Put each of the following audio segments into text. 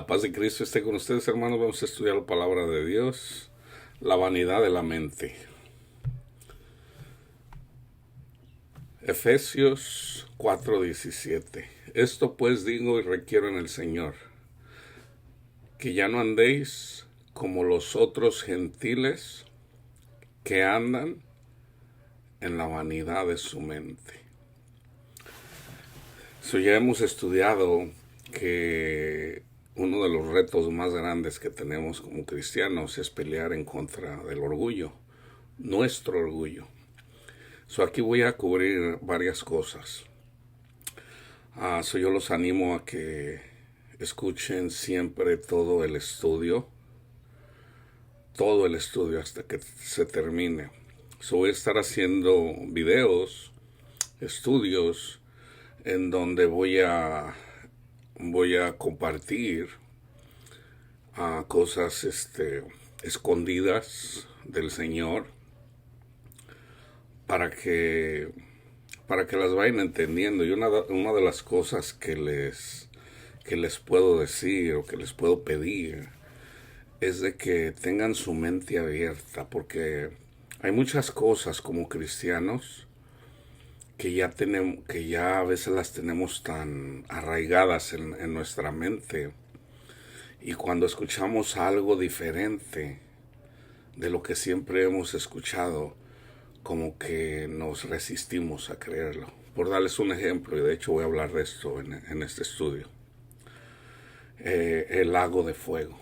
La paz de Cristo esté con ustedes, hermanos. Vamos a estudiar la palabra de Dios, la vanidad de la mente. Efesios 4:17. Esto pues digo y requiero en el Señor, que ya no andéis como los otros gentiles que andan en la vanidad de su mente. Ya hemos estudiado que uno de los retos más grandes que tenemos como cristianos es pelear en contra del orgullo, nuestro orgullo. Aquí voy a cubrir varias cosas. Yo los animo a que escuchen siempre todo el estudio hasta que se termine. Voy a estar haciendo videos, estudios, en donde voy a compartir cosas escondidas del Señor para que las vayan entendiendo. Y una de las cosas que les puedo decir o que les puedo pedir es de que tengan su mente abierta, porque hay muchas cosas como cristianos que ya a veces las tenemos tan arraigadas en nuestra mente, y cuando escuchamos algo diferente de lo que siempre hemos escuchado, como que nos resistimos a creerlo. Por darles un ejemplo, y de hecho voy a hablar de esto en este estudio, el lago de fuego.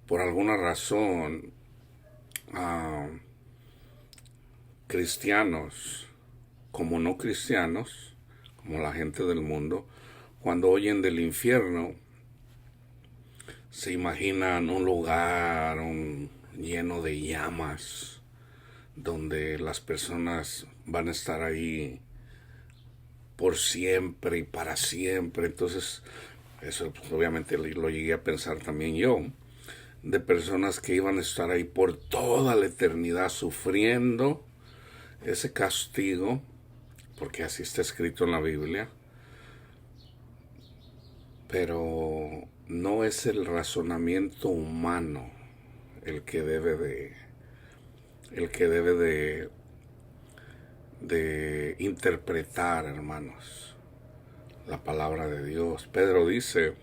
Por alguna razón, cristianos como no cristianos, como la gente del mundo, cuando oyen del infierno, se imaginan un lugar lleno de llamas, donde las personas van a estar ahí por siempre y para siempre. Entonces, eso pues, obviamente lo llegué a pensar también yo, de personas que iban a estar ahí por toda la eternidad sufriendo ese castigo, porque así está escrito en la Biblia. Pero no es el razonamiento humano el que debe de interpretar, hermanos, la palabra de Dios. Pedro dice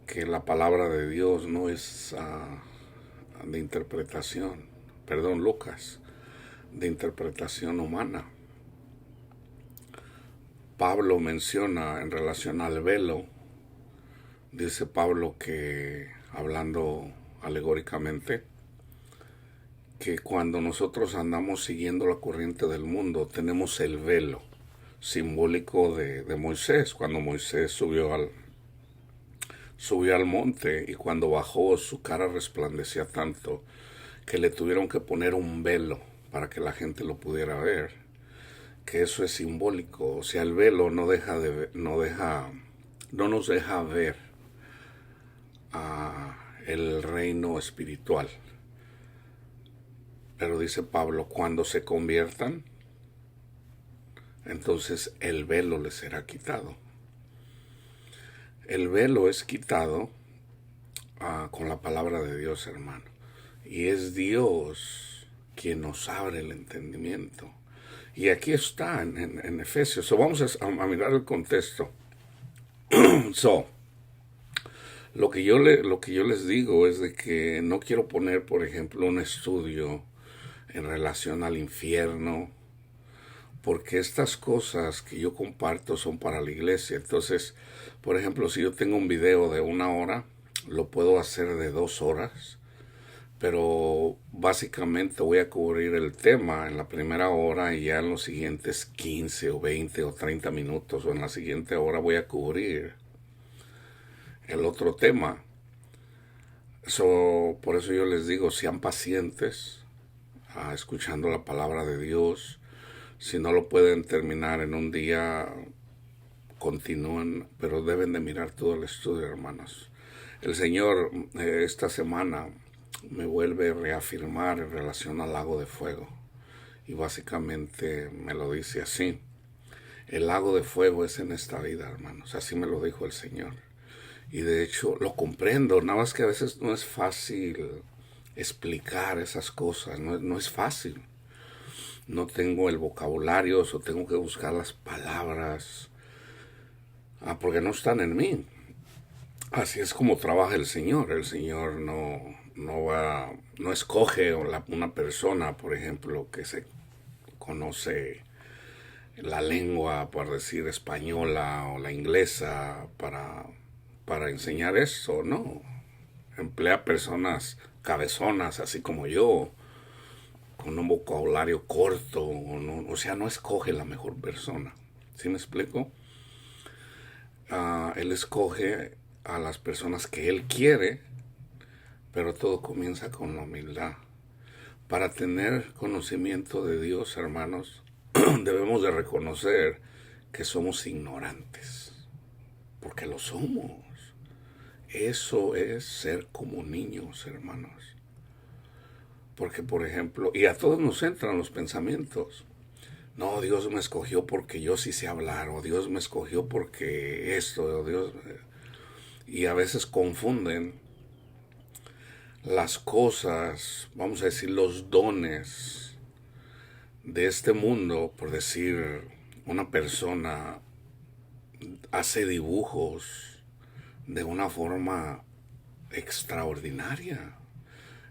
que la palabra de Dios no es de interpretación, Lucas, de interpretación humana. Pablo menciona en relación al velo, dice Pablo que, hablando alegóricamente, que cuando nosotros andamos siguiendo la corriente del mundo, tenemos el velo simbólico de Moisés, cuando Moisés subió al monte, y cuando bajó su cara resplandecía tanto que le tuvieron que poner un velo para que la gente lo pudiera ver, que eso es simbólico. O sea, el velo no nos deja ver el reino espiritual. Pero dice Pablo, cuando se conviertan, entonces el velo les será quitado. El velo es quitado con la palabra de Dios, hermano. Y es Dios quien nos abre el entendimiento. Y aquí está en Efesios. Vamos a mirar el contexto. Lo que yo les digo es de que no quiero poner, por ejemplo, un estudio en relación al infierno, porque estas cosas que yo comparto son para la iglesia. Entonces, por ejemplo, si yo tengo un video de 1 hora, lo puedo hacer de 2 horas, pero básicamente voy a cubrir el tema en la primera hora, y ya en los siguientes 15 o 20 o 30 minutos o en la siguiente hora voy a cubrir el otro tema. Por eso yo les digo, sean pacientes escuchando la palabra de Dios. Si no lo pueden terminar en un día, continúen, pero deben de mirar todo el estudio, hermanos. El Señor esta semana me vuelve a reafirmar en relación al lago de fuego, y básicamente me lo dice así: El lago de fuego es en esta vida, hermanos. Así me lo dijo el Señor. Y de hecho lo comprendo, nada más que a veces no es fácil explicar esas cosas, no es fácil. No tengo el vocabulario, o tengo que buscar las palabras, porque no están en mí. Así es como trabaja el Señor. El Señor no escoge una persona, por ejemplo, que se conoce la lengua, por decir española o la inglesa, para enseñar eso, no. Emplea personas cabezonas, así como yo, con un vocabulario corto, o sea, no escoge la mejor persona. ¿Sí me explico? Él escoge a las personas que Él quiere, pero todo comienza con la humildad. Para tener conocimiento de Dios, hermanos, debemos de reconocer que somos ignorantes, porque lo somos. Eso es ser como niños, hermanos. Porque, por ejemplo, y a todos nos entran los pensamientos. No, Dios me escogió porque yo sí sé hablar, o Dios me escogió porque esto, o Dios... Y a veces confunden las cosas, vamos a decir, los dones de este mundo. Por decir, una persona hace dibujos de una forma extraordinaria.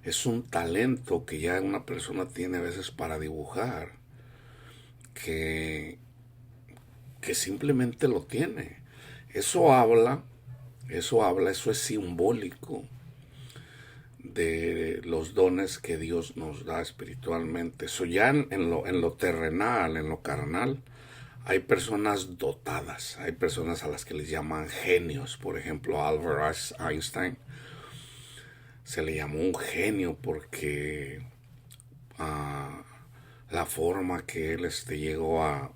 Es un talento que ya una persona tiene a veces para dibujar, que simplemente lo tiene. Eso habla, eso es simbólico de los dones que Dios nos da espiritualmente. Eso ya en lo terrenal, en lo carnal, hay personas dotadas, hay personas a las que les llaman genios. Por ejemplo, Albert Einstein se le llamó un genio porque la forma que él llegó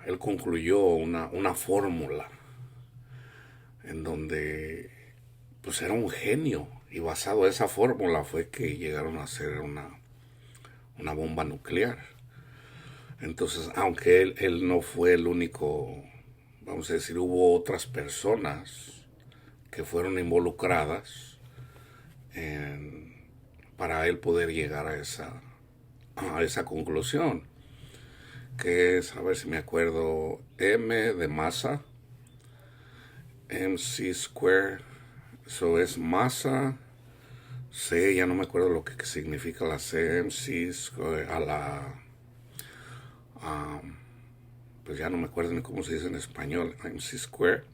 él concluyó una fórmula en donde pues era un genio, y basado en esa fórmula fue que llegaron a hacer una bomba nuclear. Entonces, aunque él no fue el único, vamos a decir, hubo otras personas que fueron involucradas para él poder llegar a esa conclusión, que es, a ver si me acuerdo, M de masa, MC square, eso es masa, C, ya no me acuerdo lo que significa la C, MC square, pues ya no me acuerdo ni cómo se dice en español, MC square,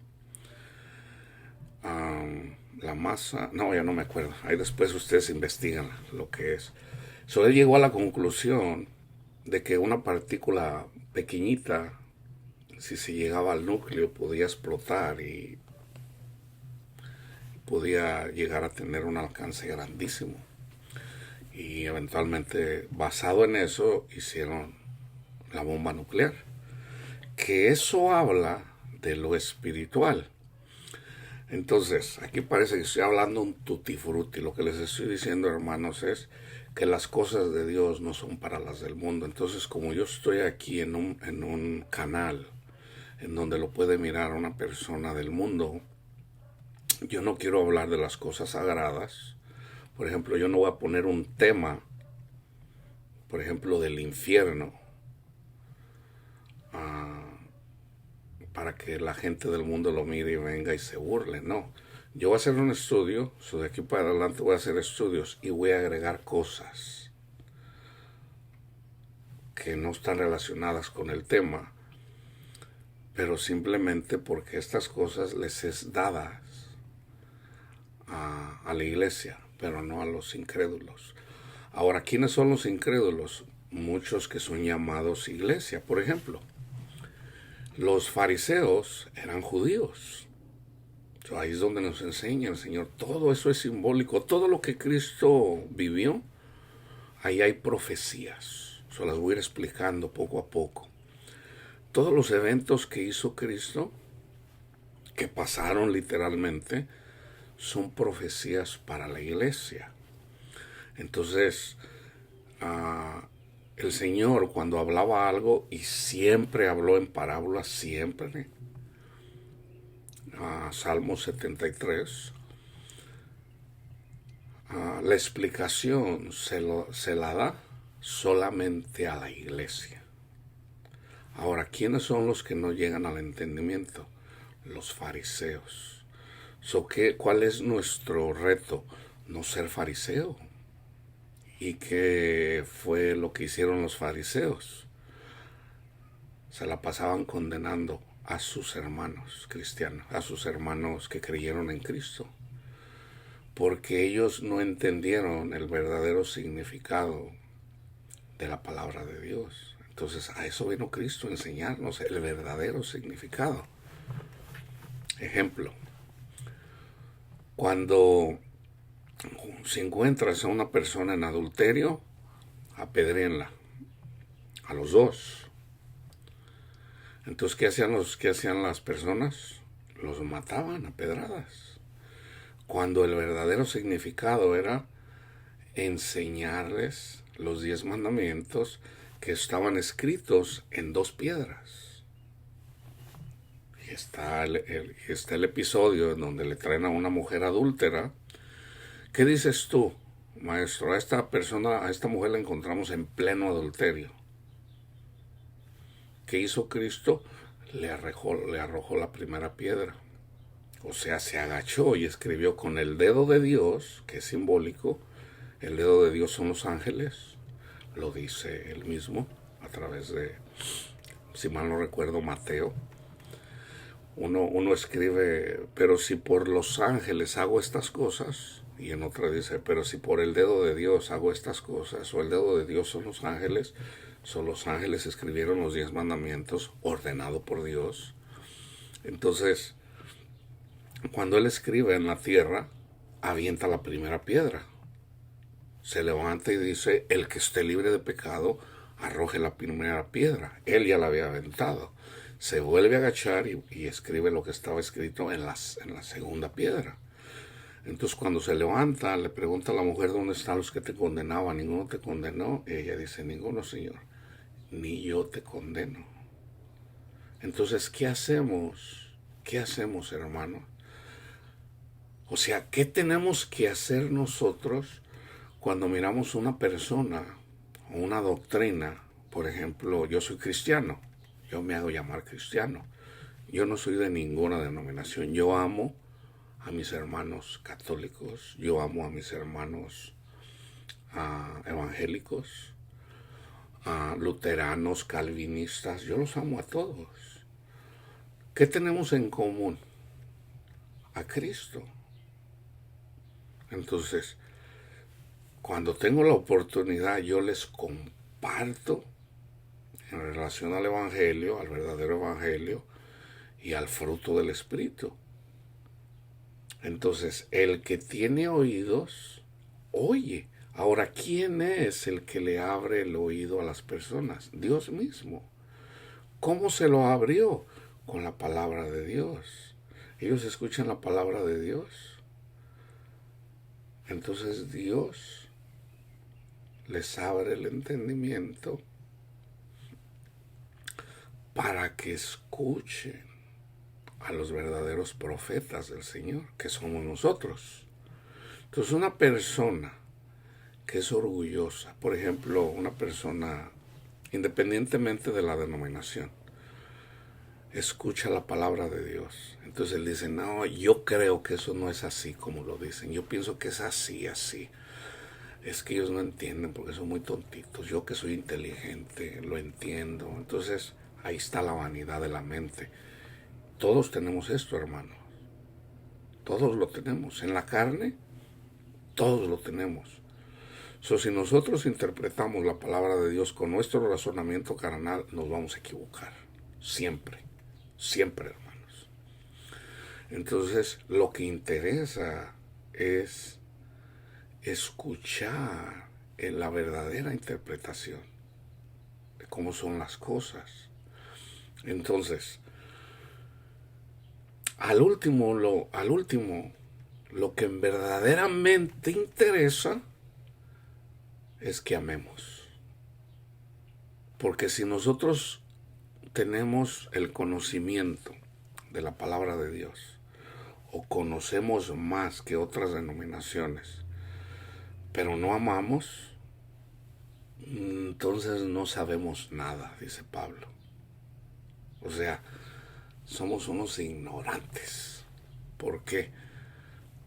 la masa, no, ya no me acuerdo, ahí después ustedes investigan lo que es. Él llegó a la conclusión de que una partícula pequeñita, si se llegaba al núcleo, podía explotar y podía llegar a tener un alcance grandísimo. Y eventualmente, basado en eso, hicieron la bomba nuclear. Que eso habla de lo espiritual. Entonces, aquí parece que estoy hablando un tutti frutti. Lo que les estoy diciendo, hermanos, es que las cosas de Dios no son para las del mundo. Entonces, como yo estoy aquí en un canal en donde lo puede mirar una persona del mundo, yo no quiero hablar de las cosas sagradas. Por ejemplo, yo no voy a poner un tema, por ejemplo, del infierno, para que la gente del mundo lo mire y venga y se burle. No, yo voy a hacer un estudio, de aquí para adelante voy a hacer estudios y voy a agregar cosas que no están relacionadas con el tema, pero simplemente porque estas cosas les es dadas a la iglesia, pero no a los incrédulos. Ahora, ¿quiénes son los incrédulos? Muchos que son llamados iglesia. Por ejemplo, los fariseos eran judíos. Ahí es donde nos enseña el Señor. Todo eso es simbólico. Todo lo que Cristo vivió, ahí hay profecías. Las voy a ir explicando poco a poco. Todos los eventos que hizo Cristo, que pasaron literalmente, son profecías para la iglesia. Entonces, El Señor cuando hablaba algo, y siempre habló en parábolas, siempre, Salmo 73, la explicación se la da solamente a la iglesia. Ahora, ¿quiénes son los que no llegan al entendimiento? Los fariseos. ¿Cuál es nuestro reto? No ser fariseo. ¿Y qué fue lo que hicieron los fariseos? Se la pasaban condenando a sus hermanos cristianos, a sus hermanos que creyeron en Cristo, porque ellos no entendieron el verdadero significado de la palabra de Dios. Entonces a eso vino Cristo, a enseñarnos el verdadero significado. Ejemplo, cuando si encuentras a una persona en adulterio, apedréenla, a los dos. Entonces, ¿qué hacían las personas? Los mataban a pedradas. Cuando el verdadero significado era enseñarles los 10 mandamientos que estaban escritos en 2 piedras. Y está el episodio en donde le traen a una mujer adúltera. ¿Qué dices tú, maestro? A esta mujer la encontramos en pleno adulterio. ¿Qué hizo Cristo? Le arrojó la primera piedra. O sea, se agachó y escribió con el dedo de Dios, que es simbólico. El dedo de Dios son los ángeles. Lo dice él mismo a través de, si mal no recuerdo, Mateo. Uno escribe, pero si por los ángeles hago estas cosas, y en otra dice, pero si por el dedo de Dios hago estas cosas, o el dedo de Dios son los ángeles escribieron los 10 mandamientos ordenado por Dios. Entonces, cuando él escribe en la tierra, avienta la primera piedra. Se levanta y dice, el que esté libre de pecado, arroje la primera piedra. Él ya la había aventado. Se vuelve a agachar y escribe lo que estaba escrito en la segunda piedra. Entonces cuando se levanta, le pregunta a la mujer, ¿dónde están los que te condenaban? ¿Ninguno te condenó? Y ella dice, ninguno, Señor, ni yo te condeno. Entonces, ¿qué hacemos? ¿Qué hacemos, hermano? O sea, ¿qué tenemos que hacer nosotros cuando miramos una persona o una doctrina? Por ejemplo, yo soy cristiano, yo me hago llamar cristiano. Yo no soy de ninguna denominación. Yo amo a mis hermanos católicos, yo amo a mis hermanos evangélicos, luteranos, calvinistas, yo los amo a todos. ¿Qué tenemos en común? A Cristo. Entonces, cuando tengo la oportunidad, yo les comparto en relación al Evangelio, al verdadero Evangelio y al fruto del Espíritu. Entonces, el que tiene oídos, oye. Ahora, ¿quién es el que le abre el oído a las personas? Dios mismo. ¿Cómo se lo abrió? Con la palabra de Dios. Ellos escuchan la palabra de Dios. Entonces Dios les abre el entendimiento para que escuchen a los verdaderos profetas del Señor, que somos nosotros. Entonces una persona que es orgullosa, por ejemplo, una persona, independientemente de la denominación, escucha la palabra de Dios. Entonces él dice, no, yo creo que eso no es así como lo dicen. Yo pienso que es así. Es que ellos no entienden porque son muy tontitos. Yo que soy inteligente, lo entiendo. Entonces ahí está la vanidad de la mente. Todos tenemos esto, hermanos. Todos lo tenemos. En la carne, todos lo tenemos. Si nosotros interpretamos la palabra de Dios con nuestro razonamiento carnal, nos vamos a equivocar. Siempre, hermanos. Entonces, lo que interesa es escuchar en la verdadera interpretación de cómo son las cosas. Entonces, al último, lo que verdaderamente interesa es que amemos. Porque si nosotros tenemos el conocimiento de la palabra de Dios, o conocemos más que otras denominaciones, pero no amamos, entonces no sabemos nada, dice Pablo. O sea, somos unos ignorantes. ¿Por qué?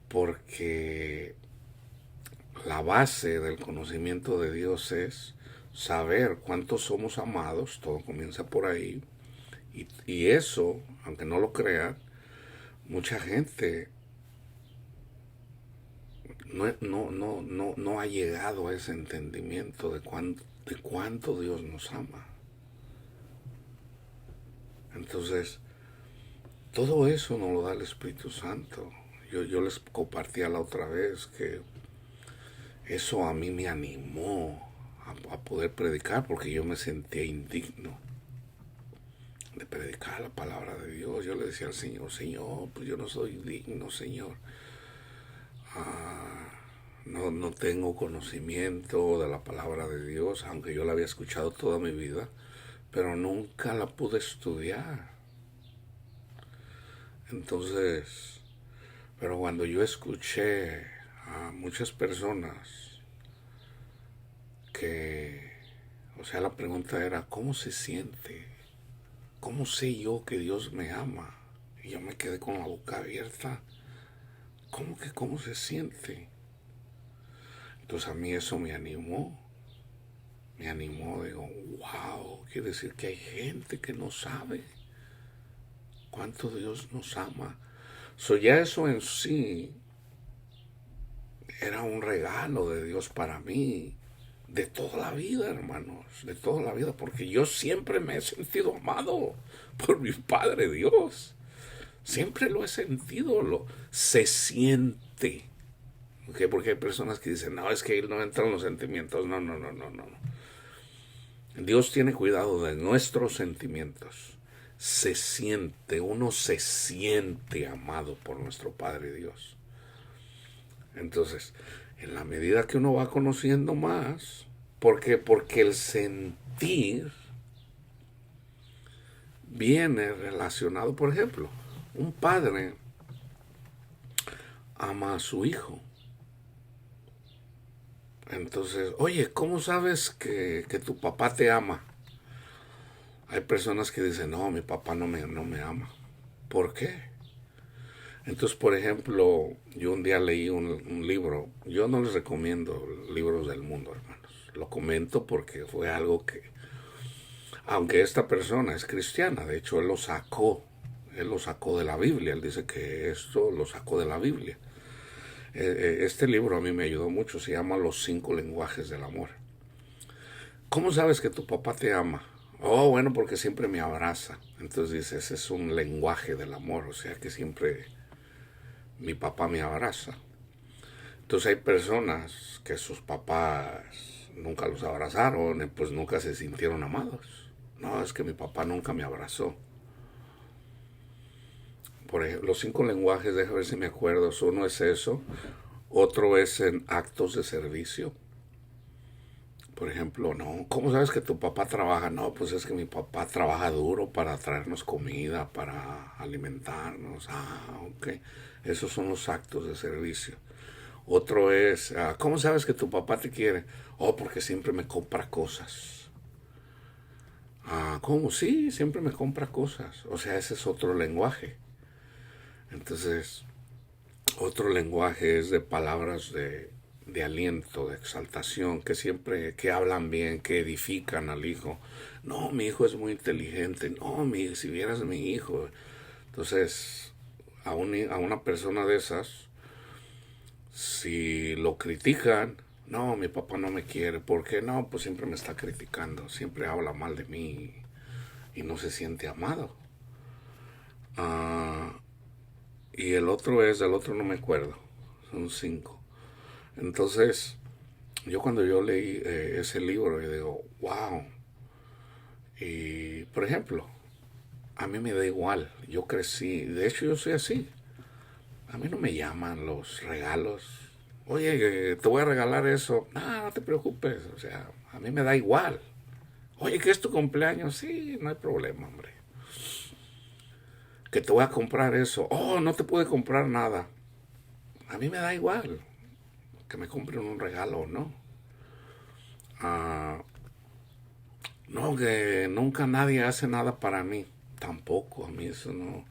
Porque la base del conocimiento de Dios es saber cuántos somos amados, todo comienza por ahí, y eso, aunque no lo crean, mucha gente no ha llegado a ese entendimiento de cuánto Dios nos ama. Entonces, todo eso nos lo da el Espíritu Santo. Yo les compartía la otra vez que eso a mí me animó a poder predicar, porque yo me sentía indigno de predicar la palabra de Dios. Yo le decía al Señor, Señor, pues yo no soy digno, Señor. No tengo conocimiento de la palabra de Dios, aunque yo la había escuchado toda mi vida, pero nunca la pude estudiar. Entonces, pero cuando yo escuché a muchas personas que, o sea, la pregunta era, ¿cómo se siente? ¿Cómo sé yo que Dios me ama? Y yo me quedé con la boca abierta. ¿Cómo se siente? Entonces a mí eso me animó. Digo, wow, quiere decir que hay gente que no sabe cuánto Dios nos ama. Ya eso en sí era un regalo de Dios para mí, de toda la vida, hermanos, de toda la vida, porque yo siempre me he sentido amado por mi Padre Dios. Siempre lo he sentido, se siente. ¿Okay? Porque hay personas que dicen, no, es que él no entra en los sentimientos. No. Dios tiene cuidado de nuestros sentimientos. Uno se siente amado por nuestro Padre Dios. Entonces, en la medida que uno va conociendo más, ¿por qué? Porque el sentir viene relacionado, por ejemplo, un padre ama a su hijo. Entonces, oye, ¿cómo sabes que tu papá te ama? Hay personas que dicen, no, mi papá no me ama. ¿Por qué? Entonces, por ejemplo, yo un día leí un libro. Yo no les recomiendo libros del mundo, hermanos. Lo comento porque fue algo que, aunque esta persona es cristiana, de hecho él lo sacó de la Biblia. Él dice que esto lo sacó de la Biblia. Este libro a mí me ayudó mucho, se llama Los 5 lenguajes del amor. ¿Cómo sabes que tu papá te ama? Oh, bueno, porque siempre me abraza. Entonces dice, ese es un lenguaje del amor, o sea que siempre mi papá me abraza. Entonces hay personas que sus papás nunca los abrazaron, pues nunca se sintieron amados. No, es que mi papá nunca me abrazó. Por ejemplo, los 5 lenguajes, déjame ver si me acuerdo. Uno es eso, otro es en actos de servicio. Por ejemplo, no, ¿cómo sabes que tu papá trabaja? No, pues es que mi papá trabaja duro para traernos comida, para alimentarnos. Ok. Esos son los actos de servicio. Otro es, ¿cómo sabes que tu papá te quiere? Oh, porque siempre me compra cosas. ¿Cómo? Sí, siempre me compra cosas. O sea, ese es otro lenguaje. Entonces, otro lenguaje es de palabras de aliento, de exaltación, que siempre, que hablan bien, que edifican al hijo. No, mi hijo es muy inteligente. No, si vieras a mi hijo. Entonces, a una persona de esas, si lo critican, no, mi papá no me quiere. ¿Por qué? No, pues siempre me está criticando, siempre habla mal de mí y no se siente amado. Y el otro no me acuerdo, son 5. Entonces, cuando yo leí ese libro, yo digo, wow. Y, por ejemplo, a mí me da igual, yo crecí, de hecho yo soy así. A mí no me llaman los regalos. Oye, te voy a regalar eso. No te preocupes, o sea, a mí me da igual. Oye, ¿qué es tu cumpleaños? Sí, no hay problema, hombre. Que te voy a comprar eso. Oh, no te puede comprar nada. A mí me da igual que me compren un regalo o no. Ah, no, que nunca nadie hace nada para mí. Tampoco, a mí eso no.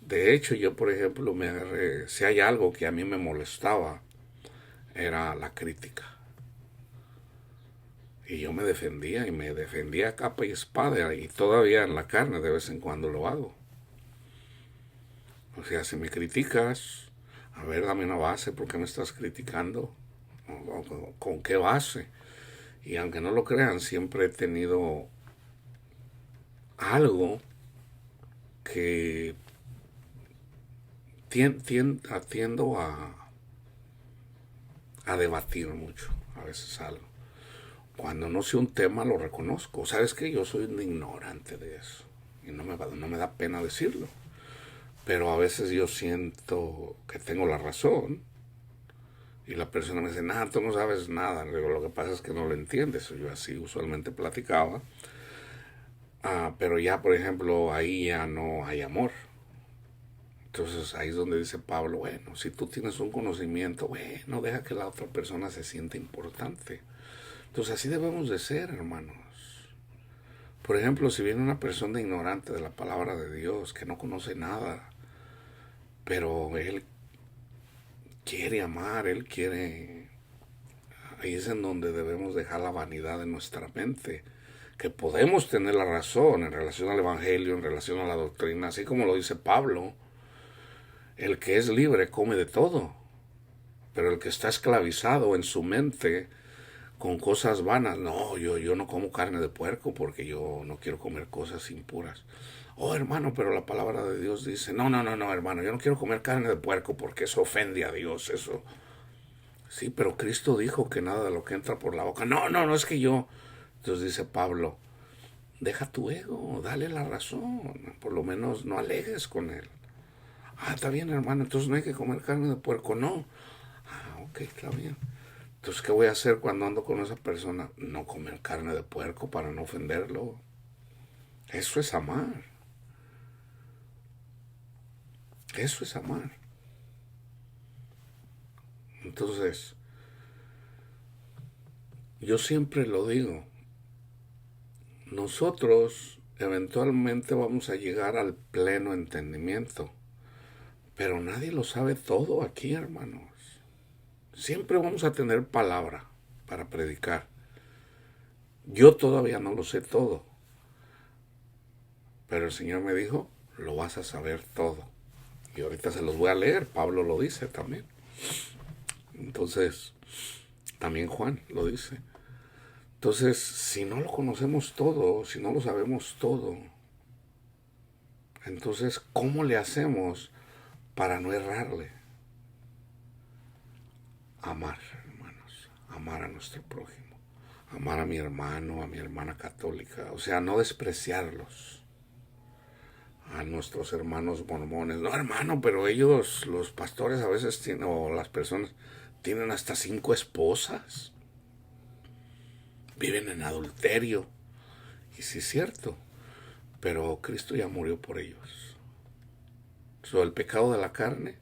De hecho, yo, por ejemplo, me agarré, si hay algo que a mí me molestaba, era la crítica. Y yo me defendía y me defendía a capa y espada y todavía en la carne de vez en cuando lo hago. O sea, si me criticas, a ver, dame una base, ¿por qué me estás criticando? ¿Con qué base? Y aunque no lo crean, siempre he tenido algo que tiendo a debatir mucho, a veces algo. Cuando no sé un tema lo reconozco. ¿Sabes qué? Yo soy un ignorante de eso. Y no me da pena decirlo. Pero a veces yo siento que tengo la razón. Y la persona me dice, nada, tú no sabes nada. Le digo, lo que pasa es que no lo entiendes. Yo así usualmente platicaba. Pero ya, por ejemplo, ahí ya no hay amor. Entonces ahí es donde dice Pablo, bueno, si tú tienes un conocimiento, bueno, deja que la otra persona se sienta importante. Entonces así debemos de ser, hermanos. Por ejemplo, si viene una persona ignorante de la palabra de Dios, que no conoce nada, pero él quiere amar, él quiere... Ahí es en donde debemos dejar la vanidad de nuestra mente, que podemos tener la razón en relación al Evangelio, en relación a la doctrina, así como lo dice Pablo, el que es libre come de todo, pero el que está esclavizado en su mente con cosas vanas, no, yo no como carne de puerco porque yo no quiero comer cosas impuras. Oh, hermano, pero la palabra de Dios dice, no, hermano, yo no quiero comer carne de puerco porque eso ofende a Dios, eso. Sí, pero Cristo dijo que nada de lo que entra por la boca. No, es que yo. Entonces dice Pablo, deja tu ego, dale la razón, por lo menos no alegues con él. Está bien, hermano, entonces no hay que comer carne de puerco, no. Ok, está bien. Entonces, ¿qué voy a hacer cuando ando con esa persona? No comer carne de puerco para no ofenderlo. Eso es amar. Eso es amar. Entonces, yo siempre lo digo, nosotros eventualmente vamos a llegar al pleno entendimiento, pero nadie lo sabe todo aquí, hermanos. Siempre vamos a tener palabra para predicar. Yo todavía no lo sé todo, pero el Señor me dijo, lo vas a saber todo. Y ahorita se los voy a leer, Pablo lo dice también. Entonces, también Juan lo dice. Entonces, si no lo conocemos todo, si no lo sabemos todo, entonces, ¿cómo le hacemos para no errarle? Amar, hermanos, amar a nuestro prójimo, amar a mi hermano, a mi hermana católica, o sea, no despreciarlos, a nuestros hermanos mormones. No, hermano, pero ellos, los pastores a veces tienen, o las personas, tienen hasta 5 esposas, viven en adulterio, y sí es cierto, pero Cristo ya murió por ellos. El pecado de la carne,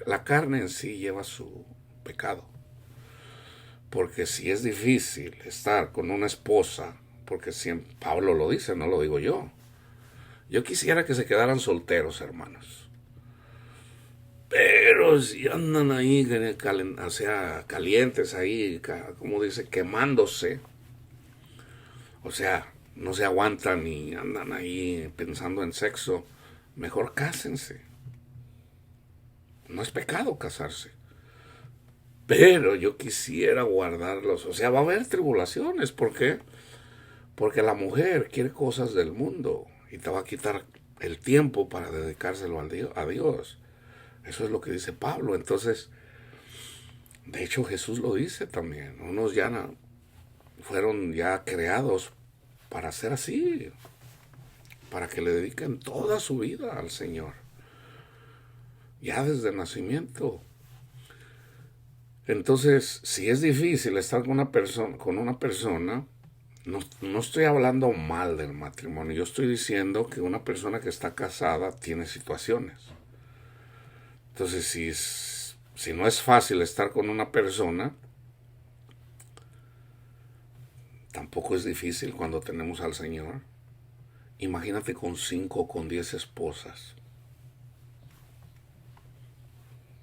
la carne en sí lleva su pecado. Porque si es difícil estar con una esposa, porque siempre, Pablo lo dice, no lo digo yo. Yo quisiera que se quedaran solteros, hermanos. Pero si andan ahí, o sea, calientes ahí, como dice, quemándose, o sea, no se aguantan y andan ahí pensando en sexo, mejor cásense. No es pecado casarse. Pero yo quisiera guardarlos. O sea, va a haber tribulaciones. ¿Por qué? Porque la mujer quiere cosas del mundo y te va a quitar el tiempo para dedicárselo a Dios. Eso es lo que dice Pablo. Entonces, de hecho Jesús lo dice también. Unos ya fueron ya creados para ser así, para que le dediquen toda su vida al Señor. Ya desde el nacimiento. Entonces, si es difícil estar con una persona, no estoy hablando mal del matrimonio, yo estoy diciendo que una persona que está casada tiene situaciones. Entonces, si no es fácil estar con una persona, tampoco es difícil cuando tenemos al Señor. Imagínate con 5 o con 10 esposas.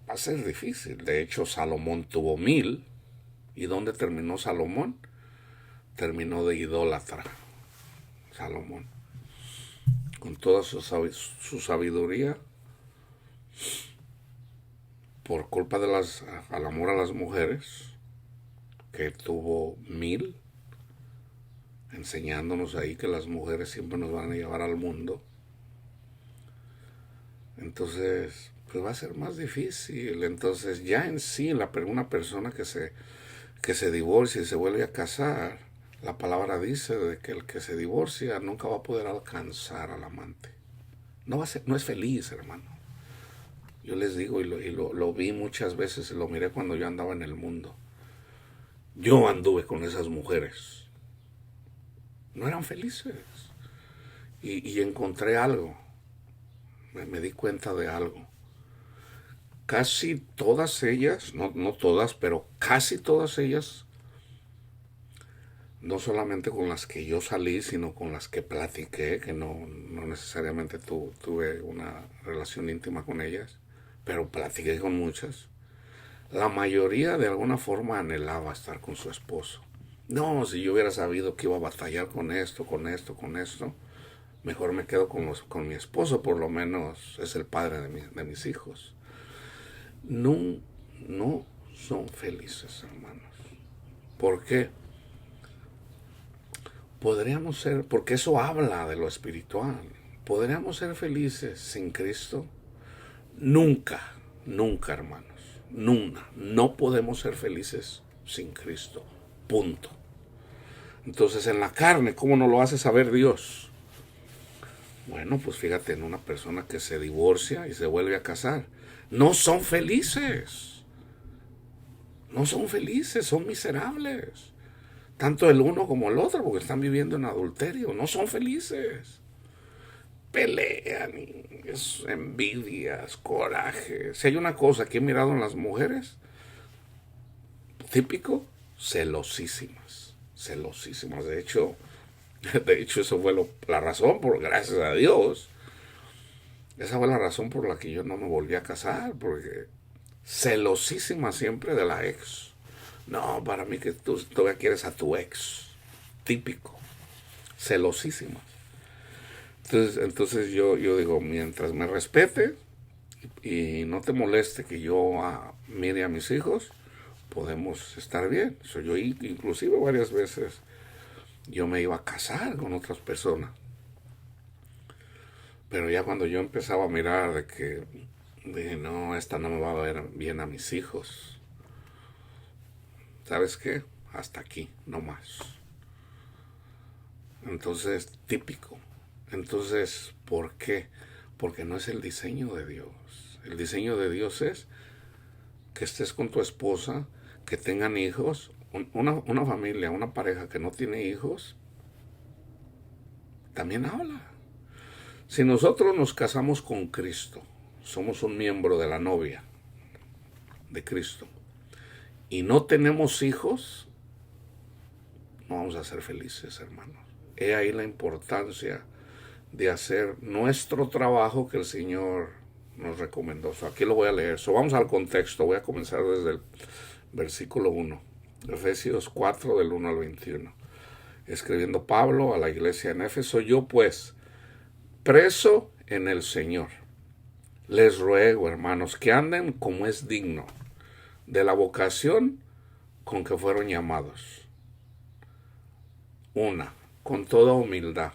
Va a ser difícil. De hecho, Salomón tuvo 1000. ¿Y dónde terminó Salomón? Terminó de idólatra. Salomón. Con toda su sabiduría, por culpa al amor a las mujeres, que tuvo 1000, enseñándonos ahí que las mujeres siempre nos van a llevar al mundo. Entonces, pues va a ser más difícil. Entonces, ya en sí, una persona que se divorcia y se vuelve a casar, la palabra dice de que el que se divorcia nunca va a poder alcanzar al amante. No es feliz, hermano. Yo les digo, y lo vi muchas veces, lo miré cuando yo andaba en el mundo. Yo anduve con esas mujeres. No eran felices. Y encontré algo. Me di cuenta de algo. Casi todas ellas, no todas, pero casi todas ellas, no solamente con las que yo salí, sino con las que platiqué, que no necesariamente tuve una relación íntima con ellas, pero platiqué con muchas. La mayoría de alguna forma anhelaba estar con su esposo. No, si yo hubiera sabido que iba a batallar con esto, mejor me quedo con mi esposo, por lo menos es el padre de mis hijos. No son felices, hermanos. ¿Por qué? Podríamos ser, porque eso habla de lo espiritual. ¿Podríamos ser felices sin Cristo? Nunca, nunca, hermanos. Nunca. No podemos ser felices sin Cristo. Punto. Entonces, en la carne, ¿cómo nos lo hace saber Dios? Bueno, pues fíjate en una persona que se divorcia y se vuelve a casar. No son felices. No son felices, son miserables. Tanto el uno como el otro, porque están viviendo en adulterio. No son felices. Pelean, envidias, coraje. Si hay una cosa que he mirado en las mujeres, típico, celosísimas. Celosísimas. De hecho, eso fue la razón, gracias a Dios. Esa fue la razón por la que yo no me volví a casar, porque celosísima siempre de la ex. No, para mí que tú todavía quieres a tu ex. Típico. Celosísima. Entonces yo digo, mientras me respete y no te moleste que yo mire a mis hijos, podemos estar bien. Yo inclusive varias veces yo me iba a casar con otras personas. Pero ya cuando yo empezaba a mirar dije, no, esta no me va a ver bien a mis hijos. ¿Sabes qué? Hasta aquí, no más. Entonces, típico. Entonces, ¿por qué? Porque no es el diseño de Dios. El diseño de Dios es que estés con tu esposa, que tengan hijos. Una familia, una pareja que no tiene hijos, también habla. Si nosotros nos casamos con Cristo, somos un miembro de la novia de Cristo, y no tenemos hijos, no vamos a ser felices, hermanos. He ahí la importancia de hacer nuestro trabajo que el Señor nos recomendó. Aquí lo voy a leer. Vamos al contexto. Voy a comenzar desde el versículo 1. Efesios 4, del 1 al 21. Escribiendo Pablo a la iglesia en Éfeso: yo pues, preso en el Señor, les ruego, hermanos, que anden como es digno de la vocación con que fueron llamados. Con toda humildad.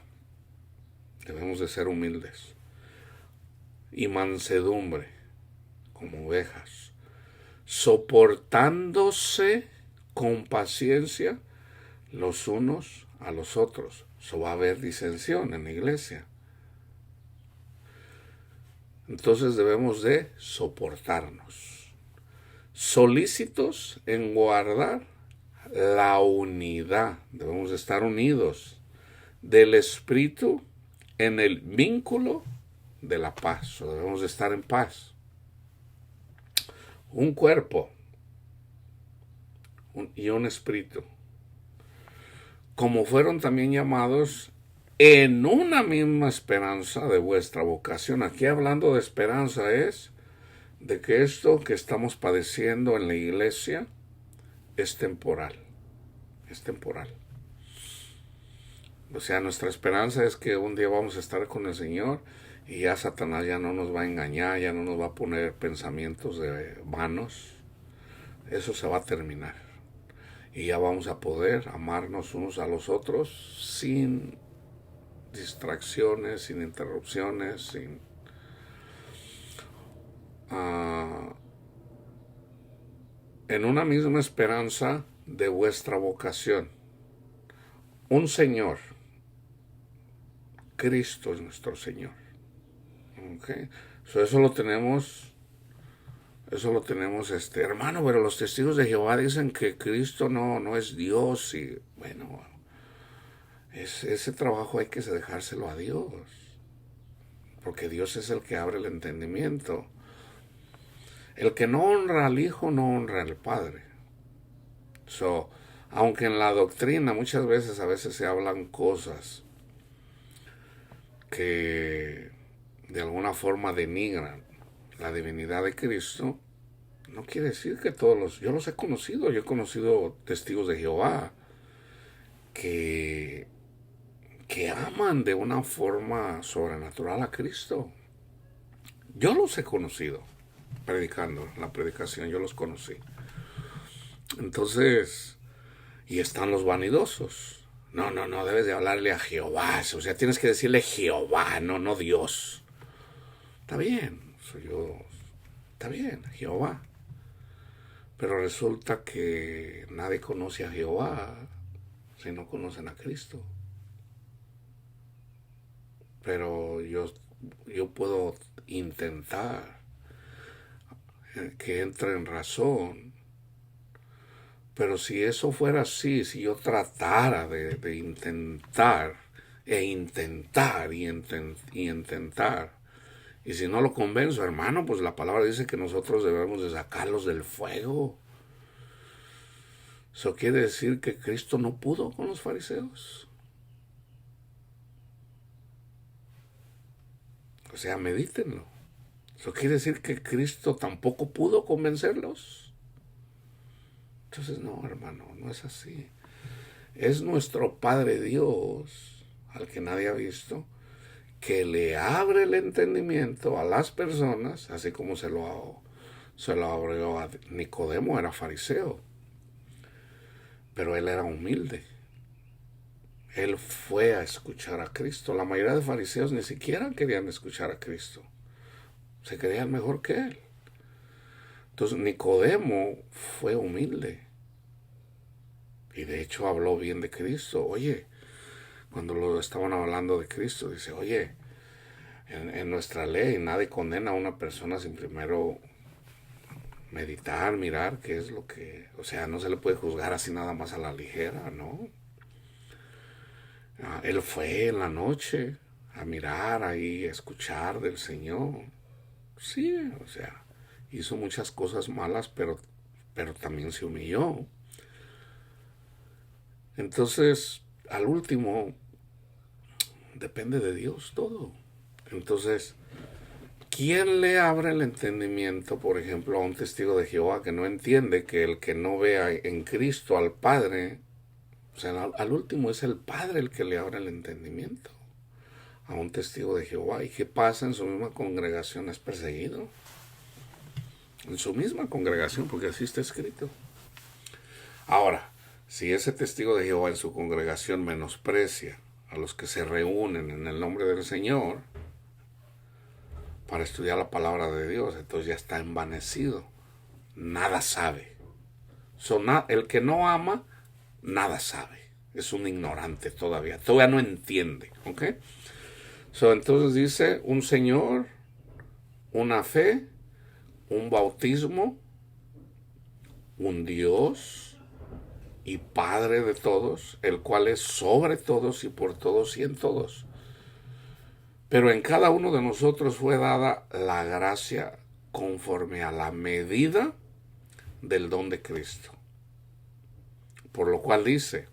Debemos de ser humildes. Y mansedumbre, como ovejas, soportándose con paciencia los unos a los otros. Va a haber disensión en la iglesia. Entonces debemos de soportarnos. Solícitos en guardar la unidad. Debemos estar unidos del Espíritu en el vínculo de la paz. O debemos estar en paz. Un cuerpo y un espíritu. Como fueron también llamados en una misma esperanza de vuestra vocación. Aquí hablando de esperanza es de que esto que estamos padeciendo en la iglesia es temporal. Es temporal. O sea, nuestra esperanza es que un día vamos a estar con el Señor y ya Satanás ya no nos va a engañar, ya no nos va a poner pensamientos vanos. Eso se va a terminar. Y ya vamos a poder amarnos unos a los otros sin distracciones, sin interrupciones, sin... en una misma esperanza de vuestra vocación. Un Señor. Cristo es nuestro Señor. Okay. Eso lo tenemos, hermano, pero los testigos de Jehová dicen que Cristo no es Dios y bueno, ese trabajo hay que dejárselo a Dios, porque Dios es el que abre el entendimiento. El que no honra al Hijo no honra al Padre. Aunque en la doctrina muchas veces a veces se hablan cosas que de alguna forma denigran la divinidad de Cristo, no quiere decir que yo los he conocido, yo he conocido testigos de Jehová que aman de una forma sobrenatural a Cristo. Yo los he conocido, predicando, en la predicación yo los conocí. Entonces, y están los vanidosos. No, debes de hablarle a Jehová, o sea, tienes que decirle Jehová, no Dios. Está bien, está bien, Jehová. Pero resulta que nadie conoce a Jehová si no conocen a Cristo. Pero yo puedo intentar que entre en razón. Pero si eso fuera así, si yo tratara de intentar intentar, y si no lo convenzo, hermano, pues la palabra dice que nosotros debemos de sacarlos del fuego. Eso quiere decir que Cristo no pudo con los fariseos. O sea, medítenlo. Eso quiere decir que Cristo tampoco pudo convencerlos. Entonces, no, hermano, no es así. Es nuestro Padre Dios, al que nadie ha visto, que le abre el entendimiento a las personas, así como se lo abrió a Nicodemo, era fariseo, pero él era humilde. Él fue a escuchar a Cristo. La mayoría de fariseos ni siquiera querían escuchar a Cristo. Se creían mejor que él. Entonces Nicodemo fue humilde. Y de hecho habló bien de Cristo. Oye, cuando lo estaban hablando de Cristo, dice, oye, en nuestra ley nadie condena a una persona sin primero meditar, mirar qué es lo que... O sea, no se le puede juzgar así nada más a la ligera, ¿no? Él fue en la noche a mirar ahí, a escuchar del Señor. Sí, o sea, hizo muchas cosas malas, pero también se humilló. Entonces, al último, depende de Dios todo. Entonces, ¿quién le abre el entendimiento, por ejemplo, a un testigo de Jehová que no entiende que el que no vea en Cristo al Padre, o sea, al último es el Padre el que le abre el entendimiento a un testigo de Jehová? ¿Y qué pasa en su misma congregación? Es perseguido. En su misma congregación, porque así está escrito. Ahora, si ese testigo de Jehová en su congregación menosprecia a los que se reúnen en el nombre del Señor para estudiar la palabra de Dios, entonces ya está envanecido. Nada sabe. El que no ama, nada sabe. Es un ignorante todavía. Todavía no entiende. ¿Ok? Entonces dice, un Señor, una fe, un bautismo, un Dios y Padre de todos, el cual es sobre todos y por todos y en todos. Pero en cada uno de nosotros fue dada la gracia conforme a la medida del don de Cristo. Por lo cual dice,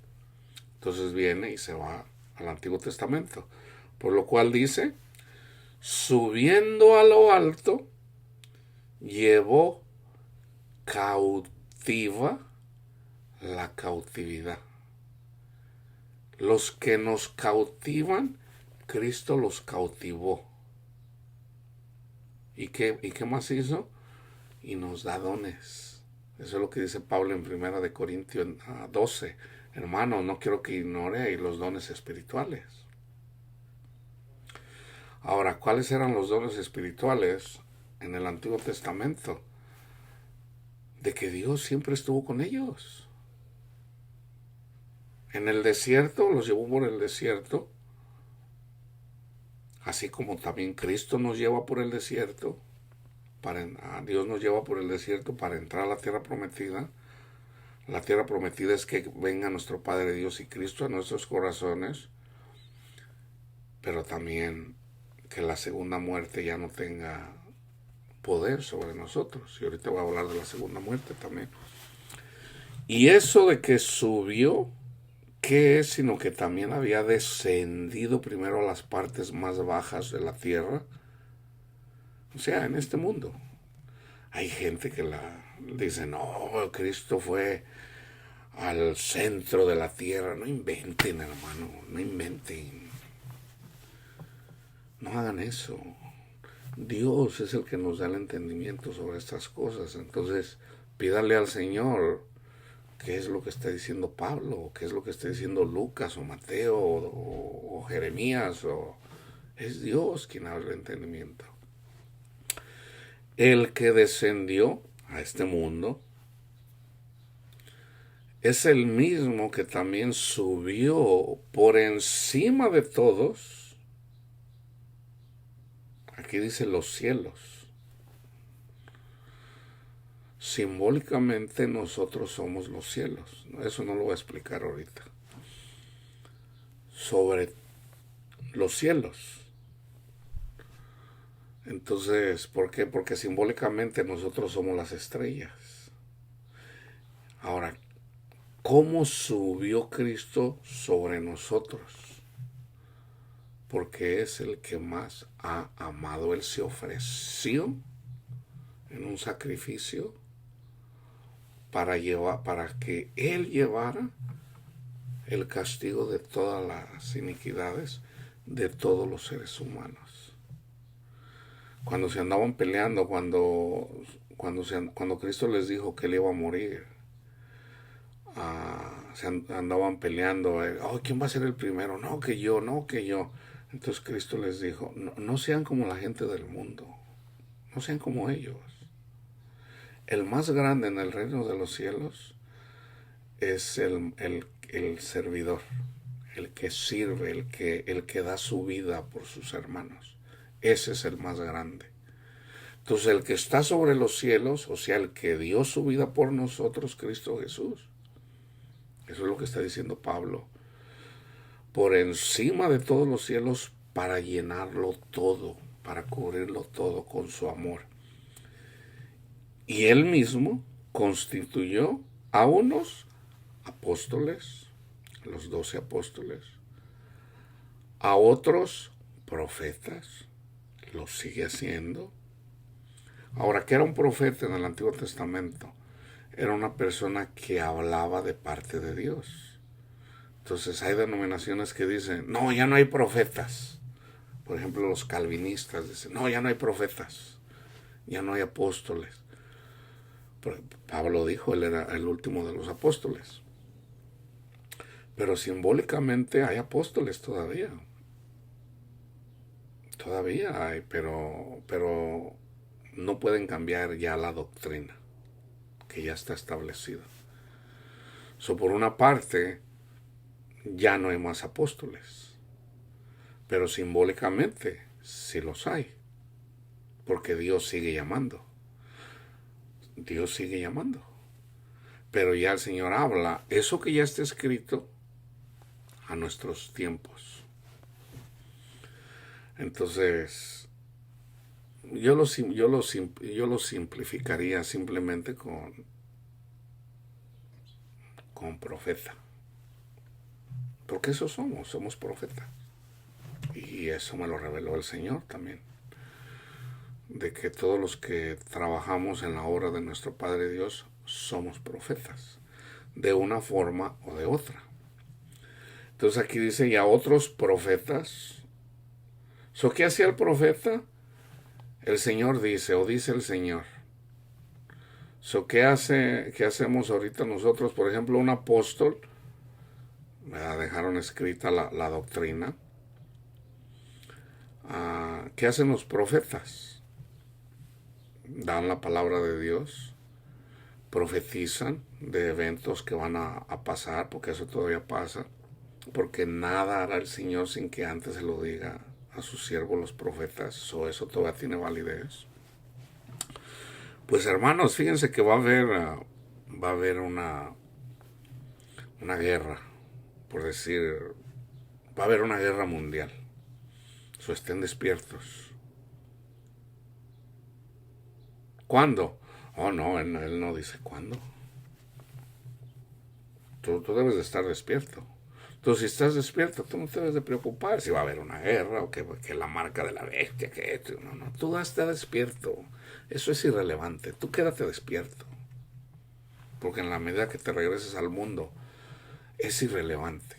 entonces viene y se va al Antiguo Testamento, por lo cual dice, subiendo a lo alto, llevó cautiva la cautividad. Los que nos cautivan, Cristo los cautivó. ¿Y qué más hizo? Y nos da dones. Eso es lo que dice Pablo en 1 de Corintios 12. Hermano, no quiero que ignore los dones espirituales. Ahora, ¿cuáles eran los dones espirituales en el Antiguo Testamento? De que Dios siempre estuvo con ellos. En el desierto, los llevó por el desierto, así como también Cristo nos lleva por el desierto, Dios nos lleva por el desierto para entrar a la tierra prometida. La tierra prometida es que venga nuestro Padre Dios y Cristo a nuestros corazones, pero también que la segunda muerte ya no tenga poder sobre nosotros. Y ahorita voy a hablar de la segunda muerte también. Y eso de que subió, ¿qué es? Sino que también había descendido primero a las partes más bajas de la tierra. O sea, en este mundo. Hay gente que dice, no, Cristo fue al centro de la tierra. No inventen, hermano, no inventen. No hagan eso. Dios es el que nos da el entendimiento sobre estas cosas. Entonces, pídale al Señor qué es lo que está diciendo Pablo, qué es lo que está diciendo Lucas o Mateo o Jeremías. Es Dios quien da el entendimiento. El que descendió a este mundo es el mismo que también subió por encima de todos. Aquí dice los cielos. Simbólicamente nosotros somos los cielos. Eso no lo voy a explicar ahorita. Sobre los cielos. Entonces, ¿por qué? Porque simbólicamente nosotros somos las estrellas. Ahora, ¿cómo subió Cristo sobre nosotros? Porque es el que más ha amado. Él se ofreció en un sacrificio para que Él llevara el castigo de todas las iniquidades de todos los seres humanos. Cuando se andaban peleando, cuando Cristo les dijo que Él iba a morir, se andaban peleando, ¿quién va a ser el primero? No, que yo, no, que yo. Entonces Cristo les dijo, no sean como la gente del mundo, no sean como ellos. El más grande en el reino de los cielos es el servidor, el que sirve, el que da su vida por sus hermanos. Ese es el más grande. Entonces el que está sobre los cielos, o sea, el que dio su vida por nosotros, Cristo Jesús. Eso es lo que está diciendo Pablo. Por encima de todos los cielos, para llenarlo todo, para cubrirlo todo con su amor. Y Él mismo constituyó a unos apóstoles, los 12 apóstoles, a otros profetas, los sigue haciendo. Ahora, ¿qué era un profeta en el Antiguo Testamento? Era una persona que hablaba de parte de Dios. Entonces hay denominaciones que dicen, no, ya no hay profetas. Por ejemplo, los calvinistas dicen, no, ya no hay profetas, ya no hay apóstoles. Pablo dijo, él era el último de los apóstoles. Pero simbólicamente hay apóstoles todavía. Todavía hay, pero no pueden cambiar ya la doctrina que ya está establecida. Por una parte, ya no hay más apóstoles, pero simbólicamente sí los hay, porque Dios sigue llamando. Dios sigue llamando. pero ya el Señor habla eso que ya está escrito a nuestros tiempos. Entonces, yo lo simplificaría simplemente con profeta. Porque eso somos profetas. Y eso me lo reveló el Señor también. De que todos los que trabajamos en la obra de nuestro Padre Dios somos profetas. De una forma o de otra. Entonces aquí dice, y a otros profetas. ¿Qué hacía el profeta? El Señor dice, o dice el Señor. ¿Qué hacemos ahorita nosotros? Por ejemplo, un apóstol, dejaron escrita la doctrina. ¿Qué hacen los profetas? Dan la palabra de Dios, profetizan de eventos que van a pasar, porque eso todavía pasa, porque nada hará el Señor sin que antes se lo diga a sus siervos los profetas. Eso todavía tiene validez. Pues hermanos, fíjense que va a haber una guerra, por decir, va a haber una guerra mundial. Estén despiertos. ¿Cuándo? Oh, no, él no dice cuándo. Tú debes de estar despierto. Tú si estás despierto, tú no te debes de preocupar si va a haber una guerra o que la marca de la bestia, que esto. No, tú estás despierto. Eso es irrelevante. Tú quédate despierto. Porque en la medida que te regreses al mundo, es irrelevante.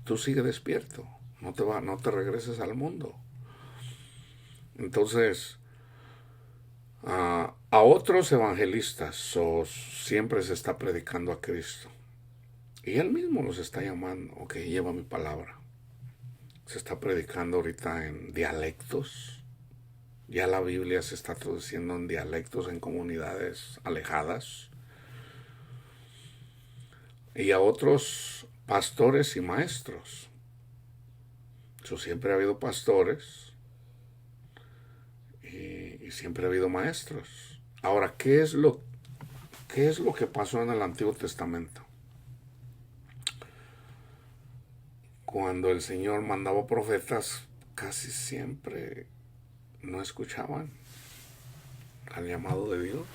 Tú sigue despierto. No te regreses al mundo. Entonces, a otros evangelistas siempre se está predicando a Cristo. Y Él mismo los está llamando, ok, lleva mi palabra. Se está predicando ahorita en dialectos. Ya la Biblia se está traduciendo en dialectos en comunidades alejadas. Y a otros pastores y maestros. Siempre ha habido pastores y siempre ha habido maestros. Ahora, ¿qué es lo que pasó en el Antiguo Testamento? Cuando el Señor mandaba profetas, casi siempre no escuchaban al llamado de Dios.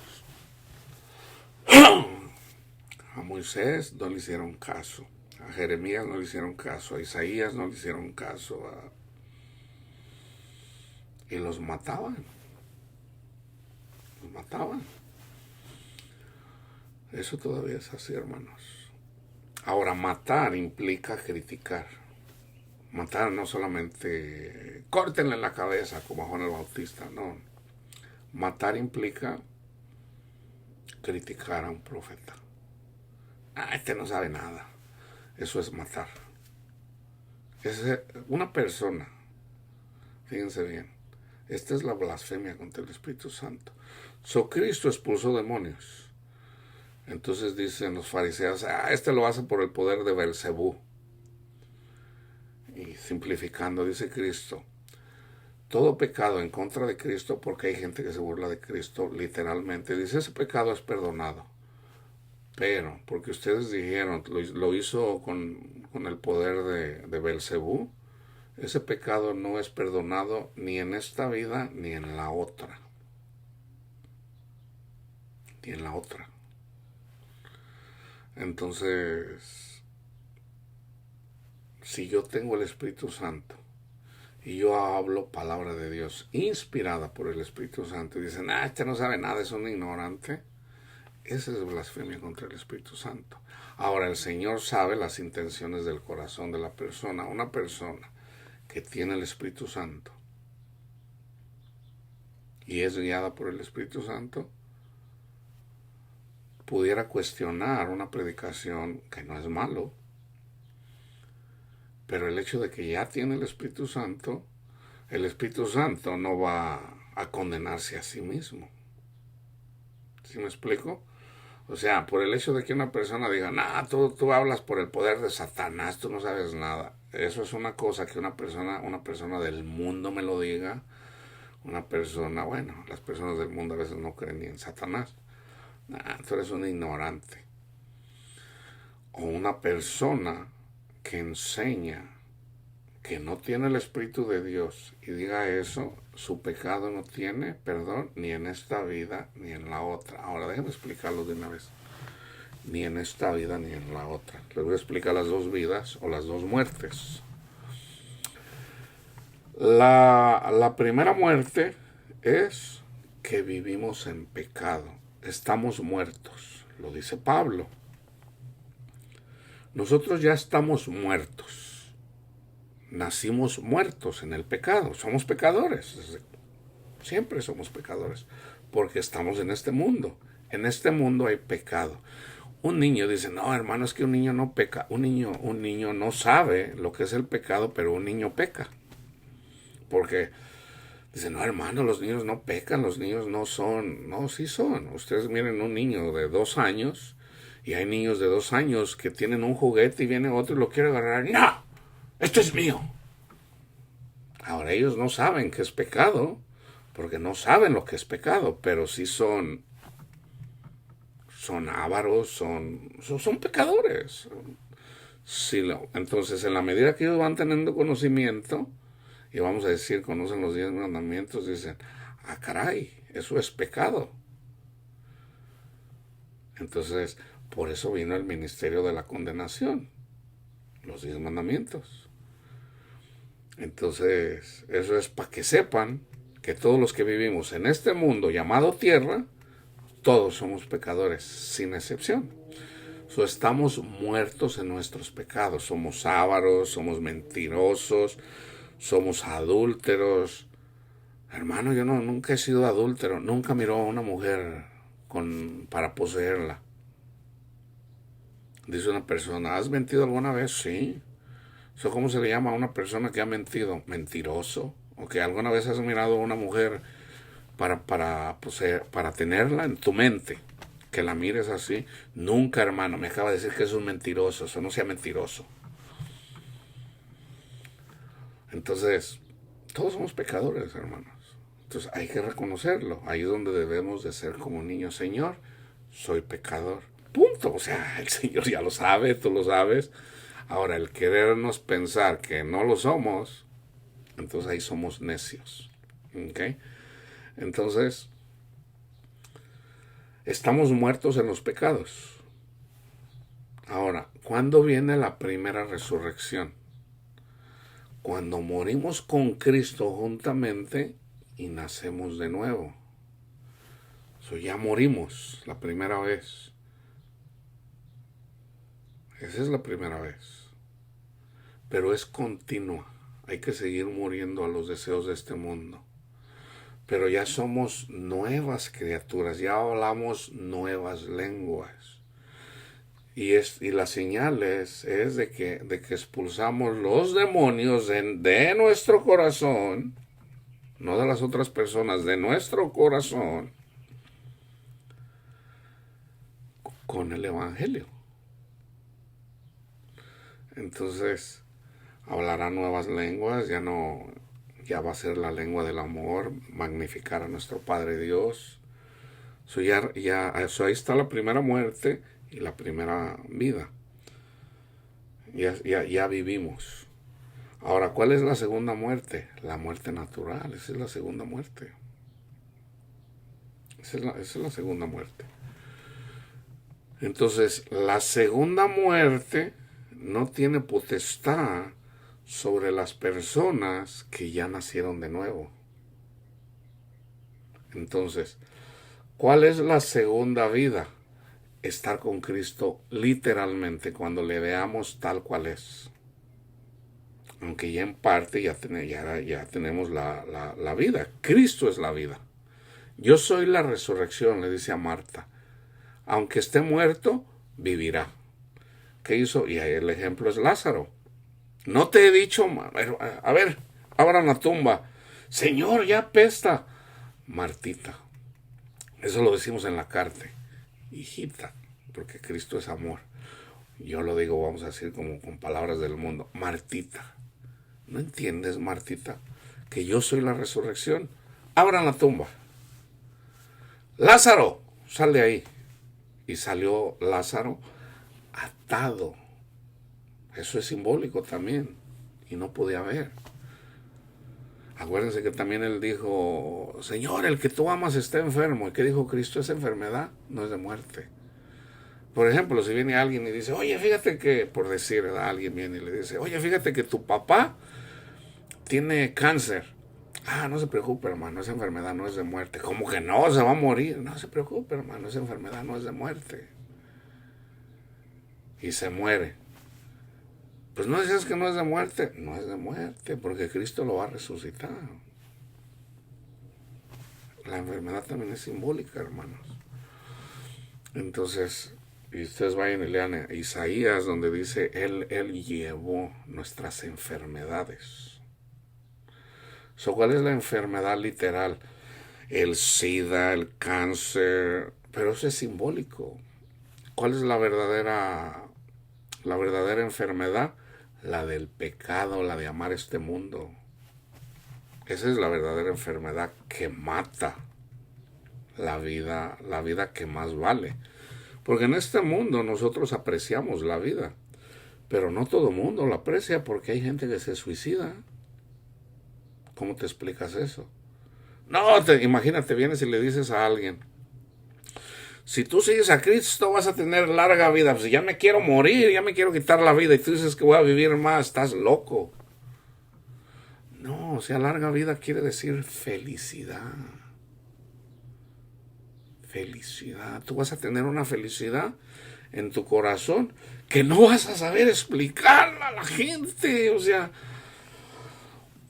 A Moisés no le hicieron caso. A Jeremías no le hicieron caso. A Isaías no le hicieron caso. Y los mataban. Los mataban. Eso todavía es así, hermanos. Ahora, matar implica criticar. Matar no solamente córtenle la cabeza como a Juan el Bautista, no. Matar implica criticar a un profeta. Este no sabe nada. Eso es matar. Una persona, fíjense bien, esta es la blasfemia contra el Espíritu Santo. Cristo expulsó demonios. Entonces dicen los fariseos, este lo hace por el poder de Belcebú. Y simplificando, dice Cristo, todo pecado en contra de Cristo, porque hay gente que se burla de Cristo, literalmente, dice, ese pecado es perdonado. Pero, porque ustedes dijeron, lo hizo con el poder de Belcebú, ese pecado no es perdonado ni en esta vida ni en la otra. Ni en la otra. Entonces, si yo tengo el Espíritu Santo y yo hablo palabra de Dios inspirada por el Espíritu Santo y dicen, este no sabe nada, es un ignorante, esa es blasfemia contra el Espíritu Santo. Ahora, el Señor sabe las intenciones del corazón de la persona. Una persona que tiene el Espíritu Santo y es guiada por el Espíritu Santo, pudiera cuestionar una predicación, que no es malo, pero el hecho de que ya tiene el Espíritu Santo no va a condenarse a sí mismo. ¿Sí me explico? O sea, por el hecho de que una persona diga, tú hablas por el poder de Satanás, tú no sabes nada. Eso es una cosa que una persona del mundo me lo diga. Una persona, las personas del mundo a veces no creen ni en Satanás. Tú eres un ignorante. O una persona que enseña que no tiene el Espíritu de Dios y diga eso, su pecado no tiene perdón ni en esta vida ni en la otra. Ahora déjenme explicarlo de una vez. Ni en esta vida ni en la otra. Les voy a explicar las dos vidas o las dos muertes. La primera muerte es que vivimos en pecado. Estamos muertos, lo dice Pablo. Nosotros ya estamos muertos. Nacimos muertos en el pecado. Somos pecadores. Siempre somos pecadores. Porque estamos en este mundo. En este mundo hay pecado. Un niño dice, no, hermano, es que un niño no peca. Un niño no sabe lo que es el pecado, pero un niño peca. Porque dice, no, hermano, los niños no pecan, los niños no son. No, sí son. Ustedes miren un niño de 2 años y hay niños de 2 años que tienen un juguete y viene otro y lo quiere agarrar. ¡No! ¡Esto es mío! Ahora ellos no saben que es pecado, porque no saben lo que es pecado, pero sí son ávaros, son pecadores. Sí, entonces, en la medida que ellos van teniendo conocimiento, y vamos a decir, conocen los 10 mandamientos, dicen, ah, caray, eso es pecado. Entonces, por eso vino el ministerio de la condenación, los 10 mandamientos. Entonces, eso es para que sepan que todos los que vivimos en este mundo llamado tierra, todos somos pecadores, sin excepción. Estamos muertos en nuestros pecados. Somos ávaros, somos mentirosos, somos adúlteros. Hermano, yo nunca he sido adúltero. Nunca miró a una mujer para poseerla. Dice una persona, ¿has mentido alguna vez? Sí. ¿Cómo se le llama a una persona que ha mentido? Mentiroso. ¿O que alguna vez has mirado a una mujer para tenerla en tu mente? Que la mires así. Nunca, hermano. Me acaba de decir que es un mentiroso. Eso no sea mentiroso. Entonces, todos somos pecadores, hermanos. Entonces hay que reconocerlo. Ahí es donde debemos de ser como niños. Señor, soy pecador. Punto. O sea, el Señor ya lo sabe, tú lo sabes. Ahora, el querernos pensar que no lo somos, entonces ahí somos necios. ¿Ok? Entonces, estamos muertos en los pecados. Ahora, ¿cuándo viene la primera resurrección? Cuando morimos con Cristo juntamente y nacemos de nuevo. Ya morimos la primera vez. Esa es la primera vez. Pero es continua. Hay que seguir muriendo a los deseos de este mundo. Pero ya somos nuevas criaturas. Ya hablamos nuevas lenguas. Y la señal es de que expulsamos los demonios de nuestro corazón, no de las otras personas, de nuestro corazón, con el Evangelio. Entonces, hablará nuevas lenguas, ya va a ser la lengua del amor, magnificar a nuestro Padre Dios. Ahí está la primera muerte y la primera vida. Ya vivimos. Ahora, ¿cuál es la segunda muerte? La muerte natural. Esa es la segunda muerte. Esa es la segunda muerte. Entonces, la segunda muerte no tiene potestad sobre las personas que ya nacieron de nuevo. Entonces, ¿cuál es la segunda vida? Estar con Cristo literalmente cuando le veamos tal cual es. Aunque ya en parte ya tenemos la vida. Cristo es la vida. Yo soy la resurrección, le dice a Marta. Aunque esté muerto, vivirá. ¿Qué hizo? Y ahí el ejemplo es Lázaro. No te he dicho, a ver, abran la tumba. Señor, ya apesta. Martita. Eso lo decimos en la carta. Hijita, porque Cristo es amor. Yo lo digo, vamos a decir como con palabras del mundo. Martita. ¿No entiendes, Martita? Que yo soy la resurrección. Abran la tumba. Lázaro, sal de ahí. y salió Lázaro atado. Eso es simbólico también. Y no podía ver. Acuérdense que también él dijo, Señor, el que tú amas está enfermo. ¿Y qué dijo Cristo? Es enfermedad, no es de muerte. Por ejemplo, si viene alguien y dice, oye, fíjate que, por decir, alguien viene y le dice, oye, fíjate que tu papá tiene cáncer. Ah, no se preocupe, hermano, esa enfermedad no es de muerte. ¿Cómo que no? Se va a morir. No se preocupe, hermano, esa enfermedad no es de muerte. Y se muere. Pues no dices que no es de muerte. No es de muerte, porque Cristo lo va a resucitar. La enfermedad también es simbólica, hermanos. Entonces, y ustedes vayan y lean Isaías, donde dice, Él llevó nuestras enfermedades. ¿Cuál es la enfermedad literal? El SIDA, el cáncer, pero eso es simbólico. ¿Cuál es la verdadera enfermedad? La del pecado, la de amar este mundo. Esa es la verdadera enfermedad que mata la vida que más vale. Porque en este mundo nosotros apreciamos la vida, pero no todo el mundo la aprecia porque hay gente que se suicida. ¿Cómo te explicas eso? No, imagínate, vienes y le dices a alguien, si tú sigues a Cristo vas a tener larga vida. Pues ya me quiero morir, ya me quiero quitar la vida y tú dices que voy a vivir más, estás loco. No, o sea, larga vida quiere decir felicidad. Felicidad. Tú vas a tener una felicidad en tu corazón que no vas a saber explicarla a la gente. O sea,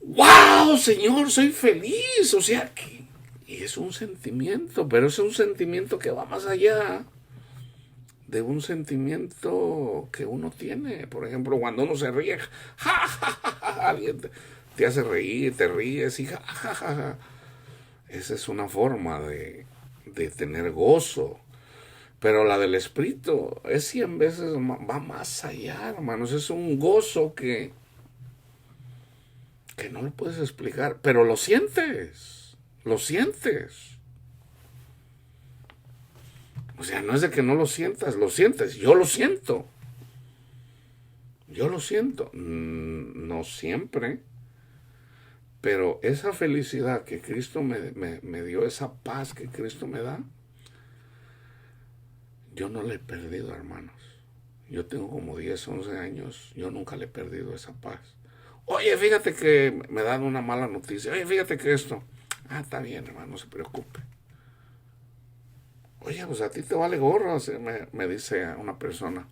wow, Señor, soy feliz. O sea, que y es un sentimiento, pero es un sentimiento que va más allá de un sentimiento que uno tiene. Por ejemplo, cuando uno se ríe, ja, ja, ja, ja, alguien te hace reír, te ríes y ja, ja, ja, ja. Esa es una forma de tener gozo. Pero la del Espíritu es 100 veces, va más allá, hermanos. Es un gozo que no lo puedes explicar, pero lo sientes, lo sientes. O sea, no es de que no lo sientas, lo sientes. Yo lo siento. Yo lo siento. No siempre. Pero esa felicidad que Cristo me dio, esa paz que Cristo me da, yo no la he perdido, hermanos. Yo tengo como 10, 11 años. Yo nunca le he perdido esa paz. Oye, fíjate que me dan una mala noticia. Oye, fíjate que esto. Ah, está bien, hermano, no se preocupe. Oye, pues a ti te vale gorro, me dice una persona.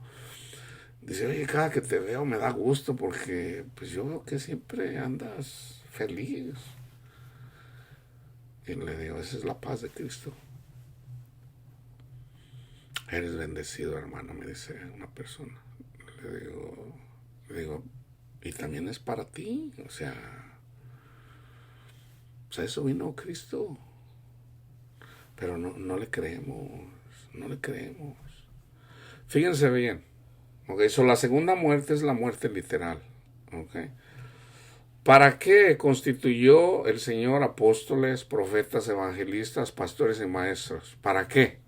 Dice, oye, cada que te veo me da gusto porque pues yo veo que siempre andas feliz. Y le digo, esa es la paz de Cristo. Eres bendecido, hermano, me dice una persona. Le digo, y también es para ti. O sea, pues a eso vino Cristo. Pero no le creemos, no le creemos. Fíjense bien. Okay, la segunda muerte es la muerte literal. Okay. ¿Para qué constituyó el Señor apóstoles, profetas, evangelistas, pastores y maestros? ¿Para qué?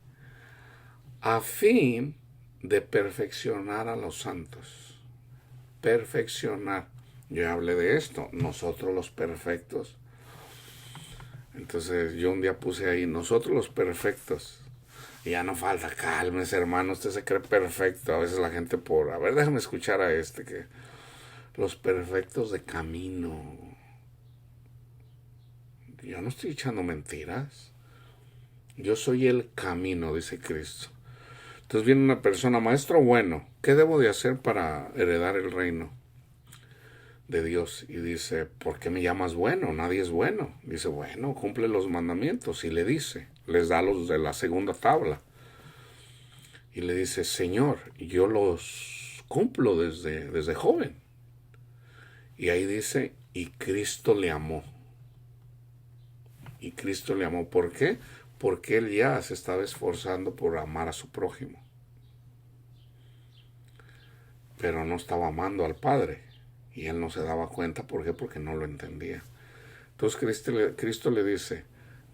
A fin de perfeccionar a los santos. Perfeccionar. Yo hablé de esto. Nosotros los perfectos. Entonces yo un día puse ahí, nosotros los perfectos. Y ya no falta, cálmese, hermano, usted se cree perfecto. A veces la gente a ver, déjame escuchar a que los perfectos de camino. Yo no estoy echando mentiras. Yo soy el camino, dice Cristo. Entonces viene una persona, maestro bueno, ¿qué debo de hacer para heredar el reino de Dios? Y dice, ¿por qué me llamas bueno? Nadie es bueno. Dice, bueno, cumple los mandamientos. Y le dice, les da los de la segunda tabla. Y le dice, Señor, yo los cumplo desde joven. Y ahí dice, y Cristo le amó. Y Cristo le amó. ¿Por qué? Porque él ya se estaba esforzando por amar a su prójimo. Pero no estaba amando al Padre. Y él no se daba cuenta. ¿Por qué? Porque no lo entendía. Entonces Cristo le dice,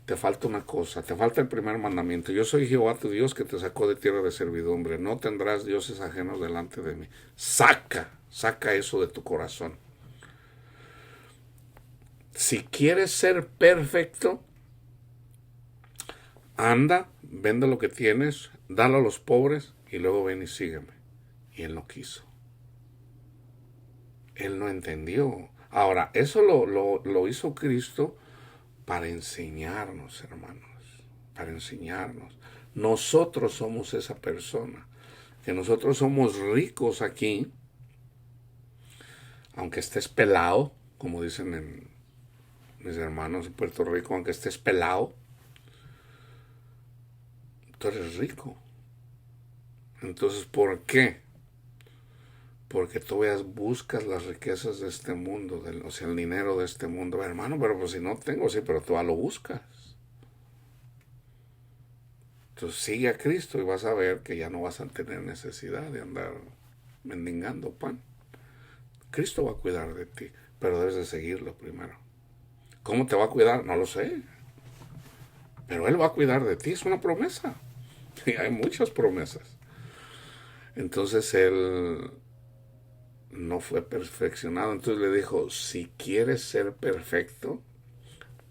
te falta una cosa, te falta el primer mandamiento. Yo soy Jehová tu Dios que te sacó de tierra de servidumbre. No tendrás dioses ajenos delante de mí. Saca eso de tu corazón. Si quieres ser perfecto, anda, vende lo que tienes, dalo a los pobres y luego ven y sígueme. Y él no quiso. Él no entendió. Ahora, eso lo hizo Cristo para enseñarnos, hermanos. Para enseñarnos. Nosotros somos esa persona. Que nosotros somos ricos aquí, aunque estés pelado, como dicen mis hermanos en Puerto Rico, aunque estés pelado, tú eres rico. Entonces, ¿por qué? Porque tú buscas las riquezas de este mundo, o sea, el dinero de este mundo. Hermano, pero pues si no tengo, sí, pero tú lo buscas. Entonces sigue a Cristo y vas a ver que ya no vas a tener necesidad de andar mendigando pan. Cristo va a cuidar de ti, pero debes de seguirlo primero. ¿Cómo te va a cuidar? No lo sé. Pero Él va a cuidar de ti, es una promesa. Y hay muchas promesas. Entonces Él no fue perfeccionado. Entonces le dijo, si quieres ser perfecto,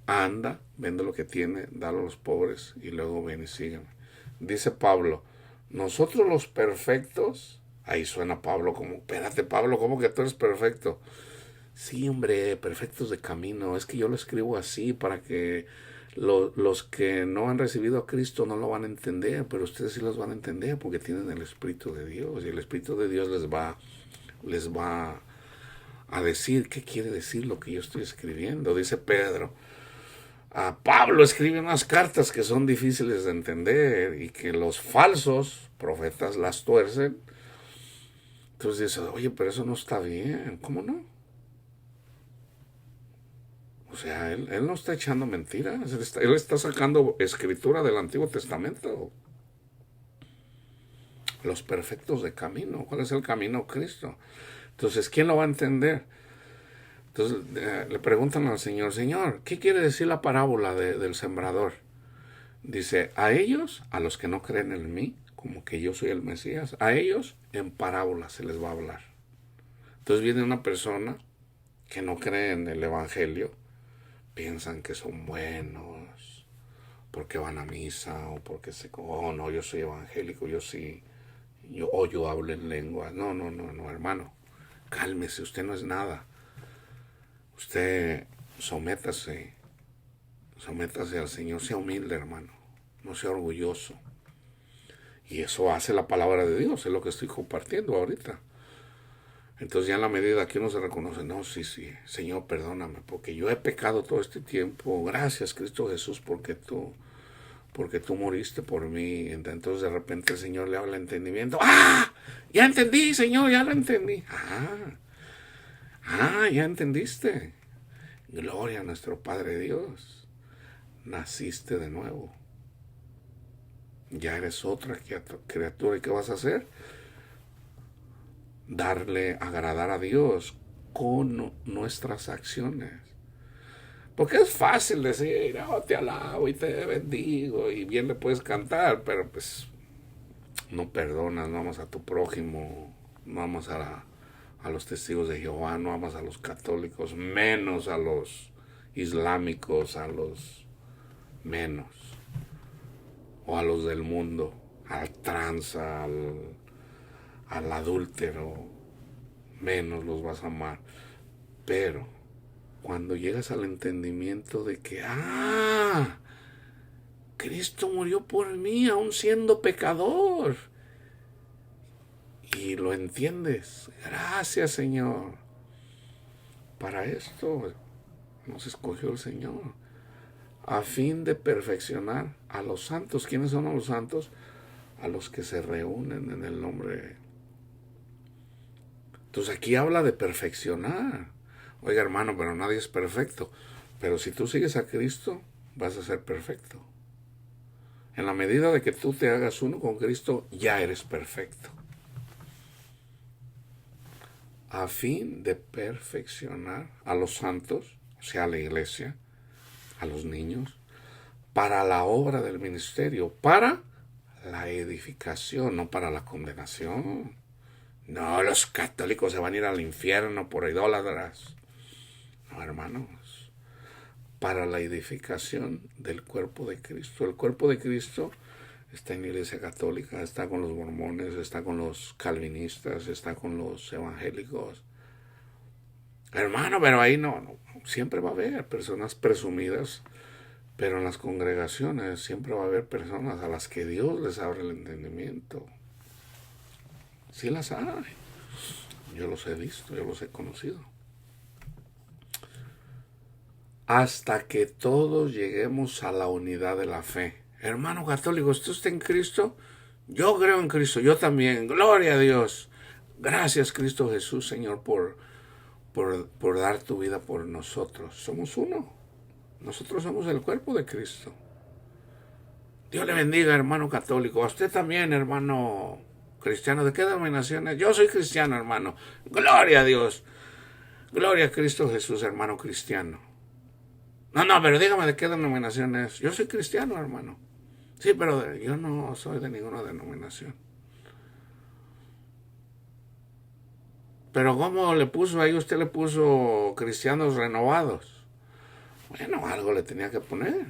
anda, vende lo que tiene, dalo a los pobres y luego ven y sígueme. Dice Pablo, nosotros los perfectos, ahí suena Pablo como, espérate Pablo, ¿cómo que tú eres perfecto? Sí, hombre, perfectos de camino. Es que yo lo escribo así para que los que no han recibido a Cristo no lo van a entender, pero ustedes sí los van a entender porque tienen el Espíritu de Dios y el Espíritu de Dios les va a decir qué quiere decir lo que yo estoy escribiendo. Dice Pedro, a Pablo escribe unas cartas que son difíciles de entender y que los falsos profetas las tuercen. Entonces dice, oye, pero eso no está bien. ¿Cómo no? O sea, él no está echando mentiras, él está sacando escritura del Antiguo Testamento. Los perfectos de camino. ¿Cuál es el camino? Cristo. Entonces, ¿quién lo va a entender? Entonces le preguntan al Señor, ¿qué quiere decir la parábola del sembrador? Dice, a ellos, a los que no creen en mí, como que yo soy el Mesías, a ellos en parábola se les va a hablar. Entonces viene una persona que no cree en el Evangelio, piensan que son buenos, porque van a misa, o porque no, yo soy evangélico, yo hablo en lengua. No, hermano, cálmese, usted no es nada. Usted sométase al Señor, sea humilde, hermano, no sea orgulloso. Y eso hace la palabra de Dios, es lo que estoy compartiendo ahorita. Entonces ya en la medida que uno se reconoce, no, sí, Señor, perdóname, porque yo he pecado todo este tiempo. Gracias, Cristo Jesús, porque tú moriste por mí. Entonces de repente el Señor le habla entendimiento. ¡Ah! Ya entendí, Señor, ya lo entendí. Ya entendiste. Gloria a nuestro Padre Dios. Naciste de nuevo. Ya eres otra criatura. ¿Y qué vas a hacer? Agradar a Dios con nuestras acciones. Porque es fácil decir, te alabo y te bendigo y bien le puedes cantar, pero pues no perdonas, no amas a tu prójimo, no amas a los testigos de Jehová, no amas a los católicos, menos a los islámicos, a los menos, o a los del mundo, al tranza, al adúltero, menos los vas a amar. Pero cuando llegas al entendimiento de que, Cristo murió por mí aún siendo pecador, y lo entiendes, gracias Señor, para esto nos escogió el Señor, a fin de perfeccionar a los santos. ¿Quiénes son los santos? A los que se reúnen en el nombre. Entonces aquí habla de perfeccionar. Oiga, hermano, pero nadie es perfecto. Pero si tú sigues a Cristo, vas a ser perfecto. En la medida de que tú te hagas uno con Cristo, ya eres perfecto. A fin de perfeccionar a los santos, o sea, a la iglesia, a los niños, para la obra del ministerio, para la edificación, no para la condenación. No, los católicos se van a ir al infierno por idólatras. No, hermanos, para la edificación del cuerpo de Cristo. El cuerpo de Cristo está en la Iglesia Católica, está con los mormones, está con los calvinistas, está con los evangélicos. Hermano, pero ahí no, siempre va a haber personas presumidas, pero en las congregaciones siempre va a haber personas a las que Dios les abre el entendimiento. Sí las hay. Yo los he visto, yo los he conocido. Hasta que todos lleguemos a la unidad de la fe. Hermano católico, ¿usted está en Cristo? Yo creo en Cristo, yo también. Gloria a Dios. Gracias, Cristo Jesús, Señor, por dar tu vida por nosotros. Somos uno. Nosotros somos el cuerpo de Cristo. Dios le bendiga, hermano católico. A usted también, hermano cristiano. ¿De qué denominación es? Yo soy cristiano, hermano. Gloria a Dios. Gloria a Cristo Jesús, hermano cristiano. No, pero dígame de qué denominación es. Yo soy cristiano, hermano. Sí, pero yo no soy de ninguna denominación. Pero ¿cómo le puso ahí? Usted le puso cristianos renovados. Bueno, algo le tenía que poner.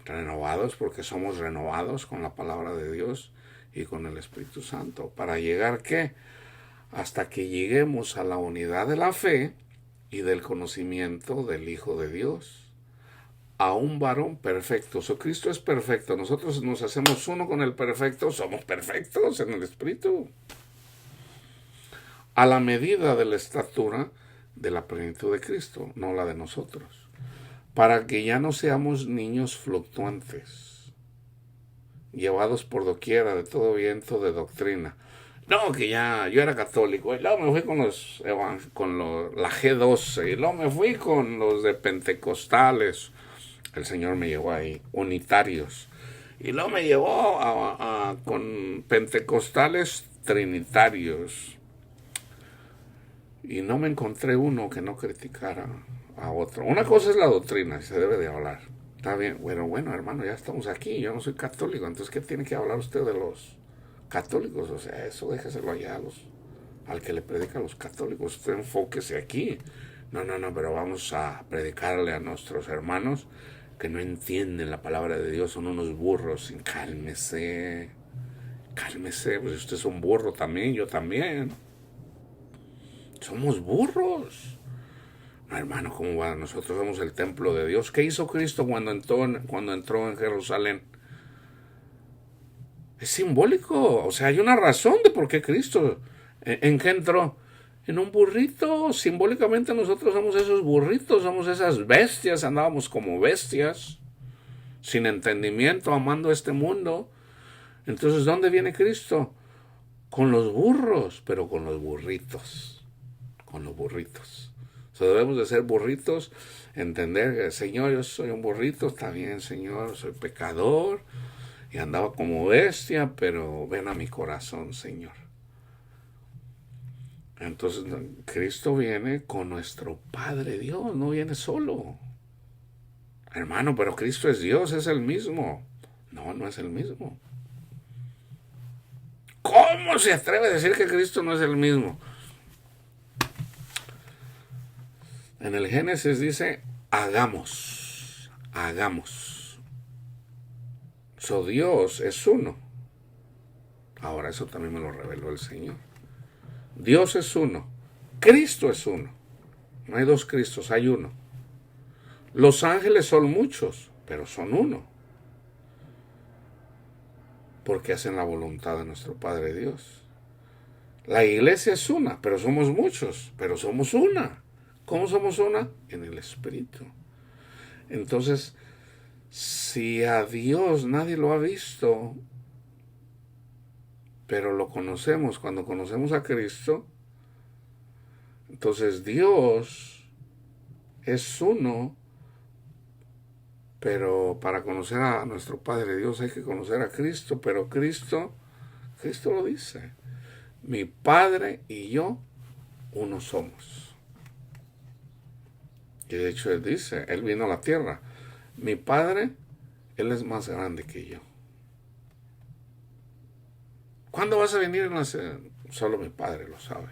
Renovados porque somos renovados con la palabra de Dios y con el Espíritu Santo. ¿Para llegar qué? Hasta que lleguemos a la unidad de la fe y del conocimiento del Hijo de Dios, a un varón perfecto. Cristo es perfecto. Nosotros nos hacemos uno con el perfecto. Somos perfectos en el Espíritu. A la medida de la estatura de la plenitud de Cristo, no la de nosotros. Para que ya no seamos niños fluctuantes, llevados por doquiera de todo viento de doctrina. No, que ya yo era católico, y luego me fui con la G12, y luego me fui con los de pentecostales. El Señor me llevó ahí, unitarios. Y luego me llevó con pentecostales trinitarios. Y no me encontré uno que no criticara a otro. Una cosa es la doctrina, y se debe de hablar. Está bien, bueno, hermano, ya estamos aquí. Yo no soy católico, entonces ¿qué tiene que hablar usted de los católicos? O sea, eso déjeselo allá al que le predica a los católicos. Usted enfóquese aquí. No, pero vamos a predicarle a nuestros hermanos que no entienden la palabra de Dios, son unos burros. Cálmese, pues usted es un burro también, yo también. Somos burros. No, hermano, ¿cómo va? Nosotros somos el templo de Dios. ¿Qué hizo Cristo cuando entró en Jerusalén? Es simbólico. O sea, hay una razón de por qué Cristo. ¿En qué entró? En un burrito. Simbólicamente nosotros somos esos burritos, somos esas bestias. Andábamos como bestias, sin entendimiento, amando este mundo. Entonces, ¿dónde viene Cristo? Con los burros, pero con los burritos. Con los burritos. Debemos de ser burritos, entender que, Señor, yo soy un burrito, está bien, Señor, soy pecador y andaba como bestia, pero ven a mi corazón, Señor. Entonces Cristo viene con nuestro Padre Dios, no viene solo. Hermano, pero Cristo es Dios, es el mismo. No es el mismo. ¿Cómo se atreve a decir que Cristo no es el mismo? En el Génesis dice, hagamos. Dios es uno. Ahora eso también me lo reveló el Señor. Dios es uno. Cristo es uno. No hay dos Cristos, hay uno. Los ángeles son muchos, pero son uno. Porque hacen la voluntad de nuestro Padre Dios. La iglesia es una, pero somos muchos, pero somos una. ¿Cómo somos una? En el Espíritu. Entonces, si a Dios nadie lo ha visto, pero lo conocemos, cuando conocemos a Cristo, entonces Dios es uno, pero para conocer a nuestro Padre Dios hay que conocer a Cristo, pero Cristo lo dice, mi Padre y yo uno somos. Y de hecho Él dice, Él vino a la tierra. Mi Padre, Él es más grande que yo. ¿Cuándo vas a venir? No sé, solo mi Padre lo sabe.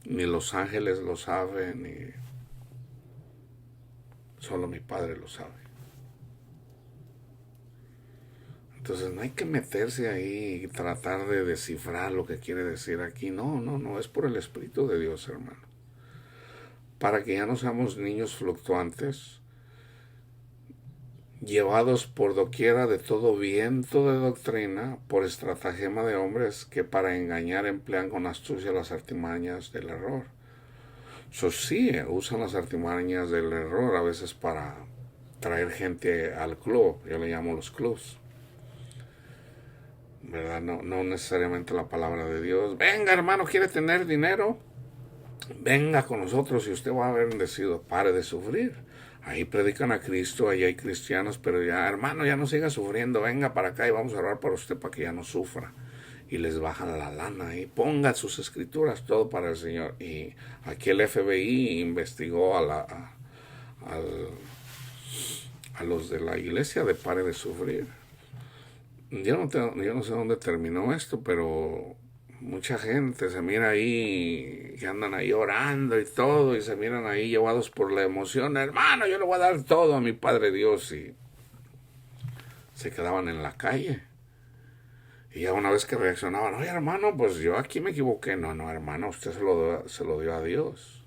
Ni los ángeles lo saben, ni solo mi Padre lo sabe. Entonces no hay que meterse ahí y tratar de descifrar lo que quiere decir aquí. No, no, no, es por el Espíritu de Dios, hermano. Para que ya no seamos niños fluctuantes, llevados por doquiera de todo viento de doctrina, por estratagema de hombres que para engañar emplean con astucia las artimañas del error. Eso sí, usan las artimañas del error a veces para traer gente al club. Yo le llamo los clubs, ¿verdad? No, no necesariamente la palabra de Dios. Venga, hermano, ¿quiere tener dinero? Venga con nosotros y usted va a haber bendecido. Pare de sufrir. Ahí predican a Cristo, ahí hay cristianos, pero ya, hermano, ya no siga sufriendo. Venga para acá y vamos a orar por usted para que ya no sufra. Y les bajan la lana y pongan sus escrituras, todo para el Señor. Y aquí el FBI investigó a los de la iglesia de Pare de Sufrir. Yo no sé dónde terminó esto, pero mucha gente se mira ahí, que andan ahí orando y todo, y se miran ahí llevados por la emoción. Hermano, yo le voy a dar todo a mi Padre Dios, y se quedaban en la calle. Y ya una vez que reaccionaban, oye, hermano, pues yo aquí me equivoqué. No, no, hermano, usted se lo dio a Dios.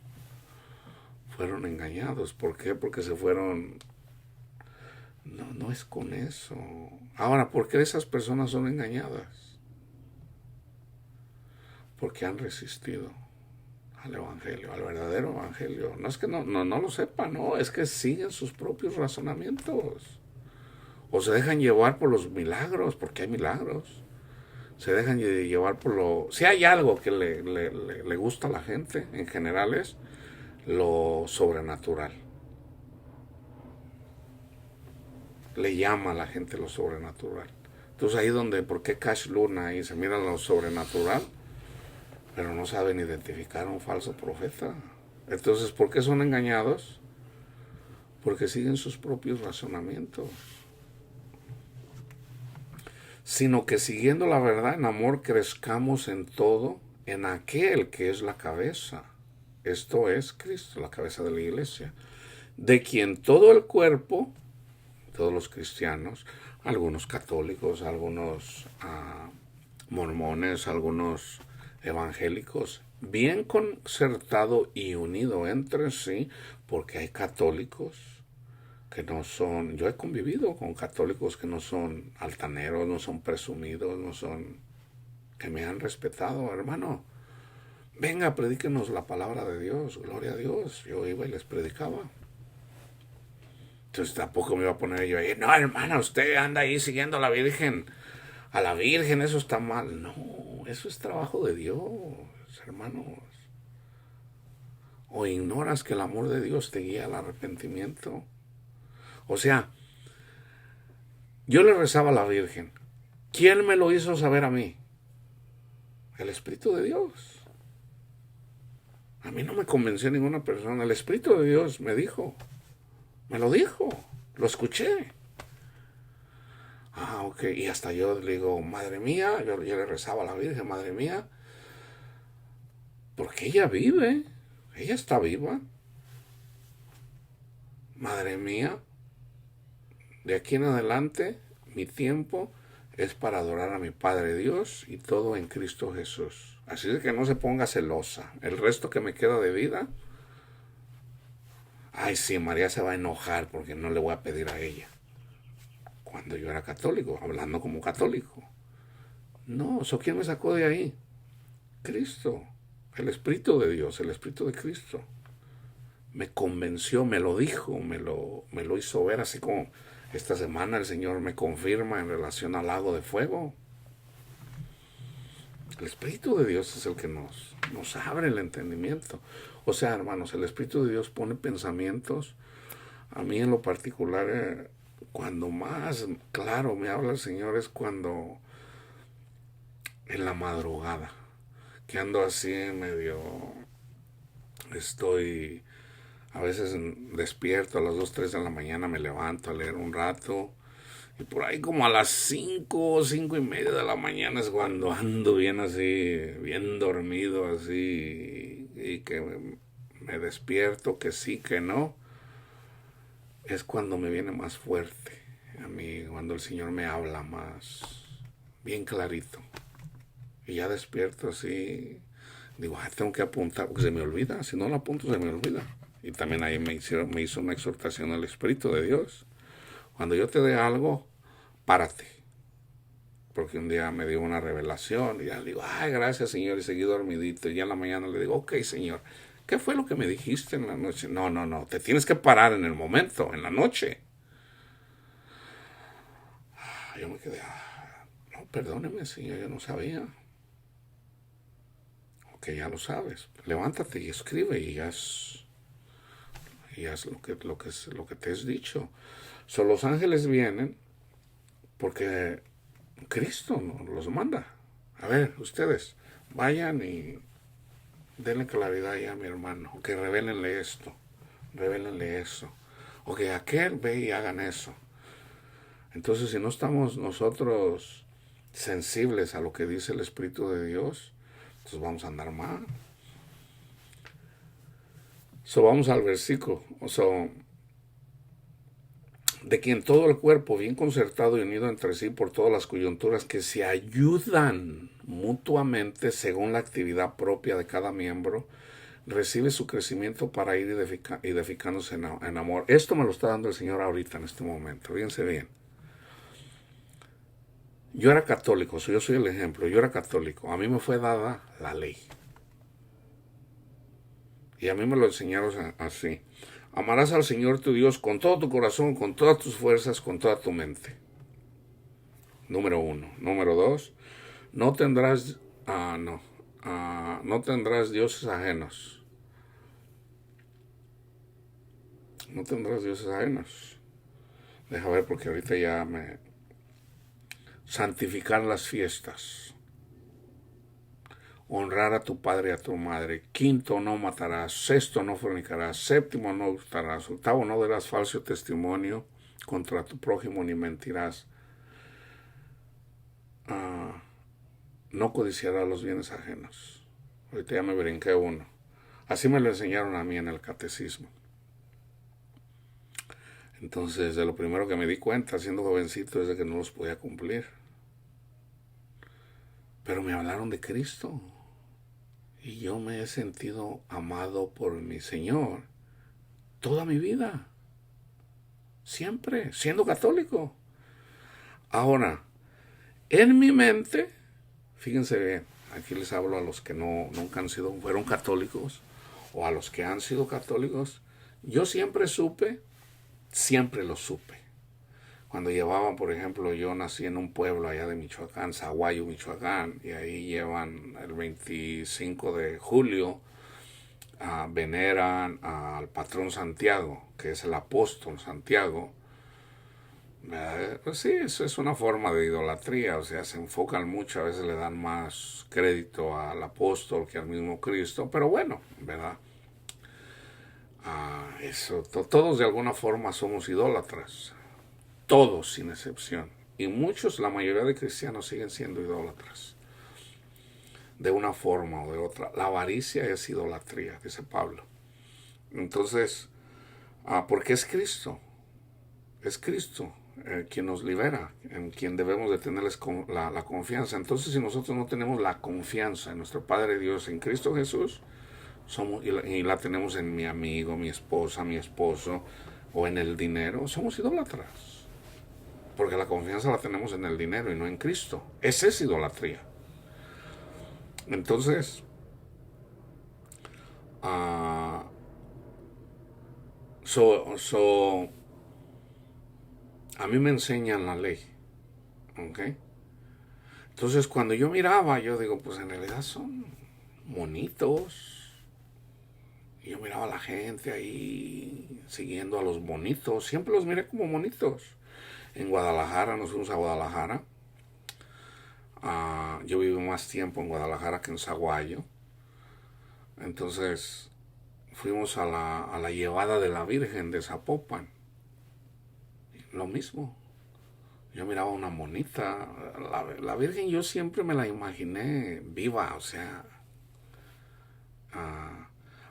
Fueron engañados. ¿Por qué? Porque se fueron. No, no es con eso. Ahora, ¿por qué esas personas son engañadas? Porque han resistido al evangelio, al verdadero evangelio. No es que no lo sepan, no, es que siguen sus propios razonamientos. O se dejan llevar por los milagros, porque hay milagros. Se dejan llevar por lo. Si hay algo que le gusta a la gente en general, es lo sobrenatural. Le llama a la gente lo sobrenatural. Entonces ahí donde, ¿por qué Cash Luna ahí se mira lo sobrenatural? Pero no saben identificar a un falso profeta. Entonces, ¿por qué son engañados? Porque siguen sus propios razonamientos. Sino que siguiendo la verdad en amor crezcamos en todo, en aquel que es la cabeza. Esto es Cristo, la cabeza de la iglesia, de quien todo el cuerpo, todos los cristianos, algunos católicos, algunos mormones, algunos evangélicos, bien concertado y unido entre sí, porque hay católicos que no son. Yo he convivido con católicos que no son altaneros, no son presumidos, no son. Que me han respetado, hermano. Venga, predíquenos la palabra de Dios, gloria a Dios. Yo iba y les predicaba. Entonces tampoco me iba a poner yo ahí, no, hermana, usted anda ahí siguiendo a la Virgen. A la Virgen, eso está mal. No, eso es trabajo de Dios, hermanos. O ignoras que el amor de Dios te guía al arrepentimiento. O sea, yo le rezaba a la Virgen. ¿Quién me lo hizo saber a mí? El Espíritu de Dios. A mí no me convenció ninguna persona. El Espíritu de Dios me dijo. Me lo dijo. Lo escuché. Ok. Y hasta yo le digo, madre mía, yo le rezaba a la Virgen, madre mía, porque ella vive. Ella está viva. Madre mía, de aquí en adelante, mi tiempo es para adorar a mi Padre Dios y todo en Cristo Jesús. Así es que no se ponga celosa. El resto que me queda de vida, ay sí, María se va a enojar porque no le voy a pedir a ella. Cuando yo era católico, hablando como católico. No, ¿eso quién me sacó de ahí? Cristo, el Espíritu de Dios, el Espíritu de Cristo. Me convenció, me lo dijo, me lo hizo ver, así como esta semana el Señor me confirma en relación al lago de fuego. El Espíritu de Dios es el que nos abre el entendimiento. O sea, hermanos, el Espíritu de Dios pone pensamientos. A mí en lo particular, cuando más claro me habla el Señor es cuando en la madrugada, que ando así medio, estoy A veces despierto a las 2, 3 de la mañana, me levanto a leer un rato. Y por ahí como a las 5, 5:30 de la mañana es cuando ando bien así, bien dormido así, y que me despierto, que sí, que no. Es cuando me viene más fuerte a mí, cuando el Señor me habla más, bien clarito. Y ya despierto así, digo, tengo que apuntar, porque se me olvida, si no lo apunto se me olvida. Y también ahí me hizo una exhortación al Espíritu de Dios. Cuando yo te dé algo, párate. Porque un día me dio una revelación y ya le digo, ay, gracias Señor, y seguí dormidito. Y ya en la mañana le digo, ok Señor, ¿qué fue lo que me dijiste en la noche? No, no, no, te tienes que parar en el momento, en la noche. Yo me quedé, no, perdóneme Señor, yo no sabía. Ok, ya lo sabes, levántate y escribe y haz lo que te has dicho. Los ángeles vienen porque Cristo los manda. A ver, ustedes, vayan y denle claridad ya a mi hermano. Ok, revélenle esto, revélenle eso. Ok, aquel ve y hagan eso. Entonces, si no estamos nosotros sensibles a lo que dice el Espíritu de Dios, entonces vamos a andar mal. Vamos al versículo. De quien todo el cuerpo, bien concertado y unido entre sí por todas las coyunturas que se ayudan mutuamente según la actividad propia de cada miembro, recibe su crecimiento para ir edificándose en amor. Esto me lo está dando el Señor ahorita, en este momento. Fíjense bien. Yo era católico, yo soy el ejemplo. Yo era católico. A mí me fue dada la ley. Y a mí me lo enseñaron así. Amarás al Señor tu Dios con todo tu corazón, con todas tus fuerzas, con toda tu mente. Número 1. Número 2. No tendrás, no tendrás dioses ajenos. No tendrás dioses ajenos. Deja ver porque ahorita ya me... Santificar las fiestas. Honrar a tu padre y a tu madre. 5, no matarás. 6, no fornicarás. 7, no gustarás. 8, no darás falso testimonio contra tu prójimo ni mentirás. No codiciarás los bienes ajenos. Ahorita ya me brinqué uno. Así me lo enseñaron a mí en el catecismo. Entonces, de lo primero que me di cuenta, siendo jovencito, es de que no los podía cumplir. Pero me hablaron de Cristo. Y yo me he sentido amado por mi Señor toda mi vida. Siempre, siendo católico. Ahora, en mi mente, fíjense bien, aquí les hablo a los que nunca fueron católicos, o a los que han sido católicos. Yo siempre lo supe. Cuando llevaban, por ejemplo, yo nací en un pueblo allá de Michoacán, Zaguayo, Michoacán, y ahí llevan el 25 de julio, veneran al patrón Santiago, que es el apóstol Santiago. Pues sí, eso es una forma de idolatría, o sea, se enfocan mucho, a veces le dan más crédito al apóstol que al mismo Cristo, pero bueno, ¿verdad? Todos de alguna forma somos idólatras. Todos sin excepción. Y muchos, la mayoría de cristianos siguen siendo idólatras. De una forma o de otra. La avaricia es idolatría, dice Pablo. Entonces, porque es Cristo. Es Cristo quien nos libera, en quien debemos de tenerles la confianza. Entonces, si nosotros no tenemos la confianza en nuestro Padre Dios, en Cristo Jesús, y la tenemos en mi amigo, mi esposa, mi esposo, o en el dinero, somos idólatras. Porque la confianza la tenemos en el dinero y no en Cristo. Esa es idolatría. Entonces, a mí me enseñan la ley. ¿Ok? Entonces, cuando yo miraba, yo digo, pues en realidad son monitos. Y yo miraba a la gente ahí siguiendo a los bonitos. Siempre los miré como monitos. En Guadalajara, nos fuimos a Guadalajara. Yo vivo más tiempo en Guadalajara que en Zaguayo. Entonces fuimos a la llevada de la Virgen de Zapopan. Lo mismo. Yo miraba una monita. La Virgen yo siempre me la imaginé viva, o sea. ah,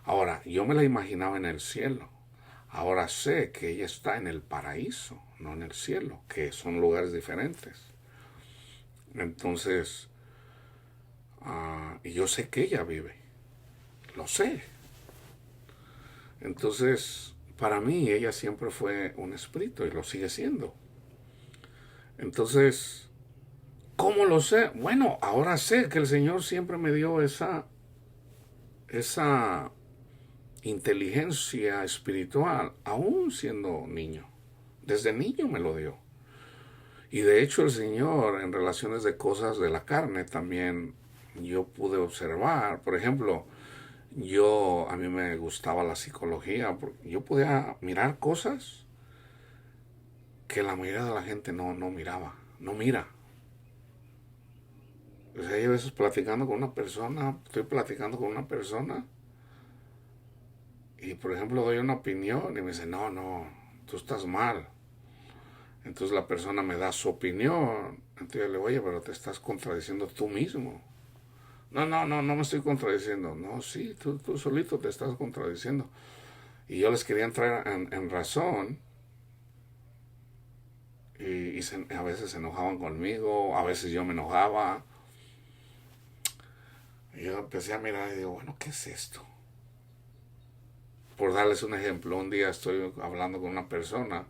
Ahora, yo me la imaginaba en el cielo. Ahora sé que ella está en el paraíso, no en el cielo, que son lugares diferentes. Entonces, y yo sé que ella vive, lo sé. Entonces, para mí ella siempre fue un espíritu y lo sigue siendo. Entonces, ¿cómo lo sé? Bueno, ahora sé que el Señor siempre me dio esa inteligencia espiritual, aún siendo niño. Desde niño me lo dio. Y de hecho el Señor en relaciones de cosas de la carne también yo pude observar. Por ejemplo, a mí me gustaba la psicología. Yo podía mirar cosas que la mayoría de la gente no miraba, no mira. O sea, yo a veces platicando con una persona, estoy platicando con una persona y por ejemplo doy una opinión y me dice, no, tú estás mal. Entonces la persona me da su opinión. Entonces yo le digo, oye, pero te estás contradiciendo tú mismo. No me estoy contradiciendo. No, sí, tú solito te estás contradiciendo. Y yo les quería entrar en razón a veces se enojaban conmigo, a veces yo me enojaba. Y yo empecé a mirar y digo, bueno, ¿qué es esto? Por darles un ejemplo, un día estoy hablando con una persona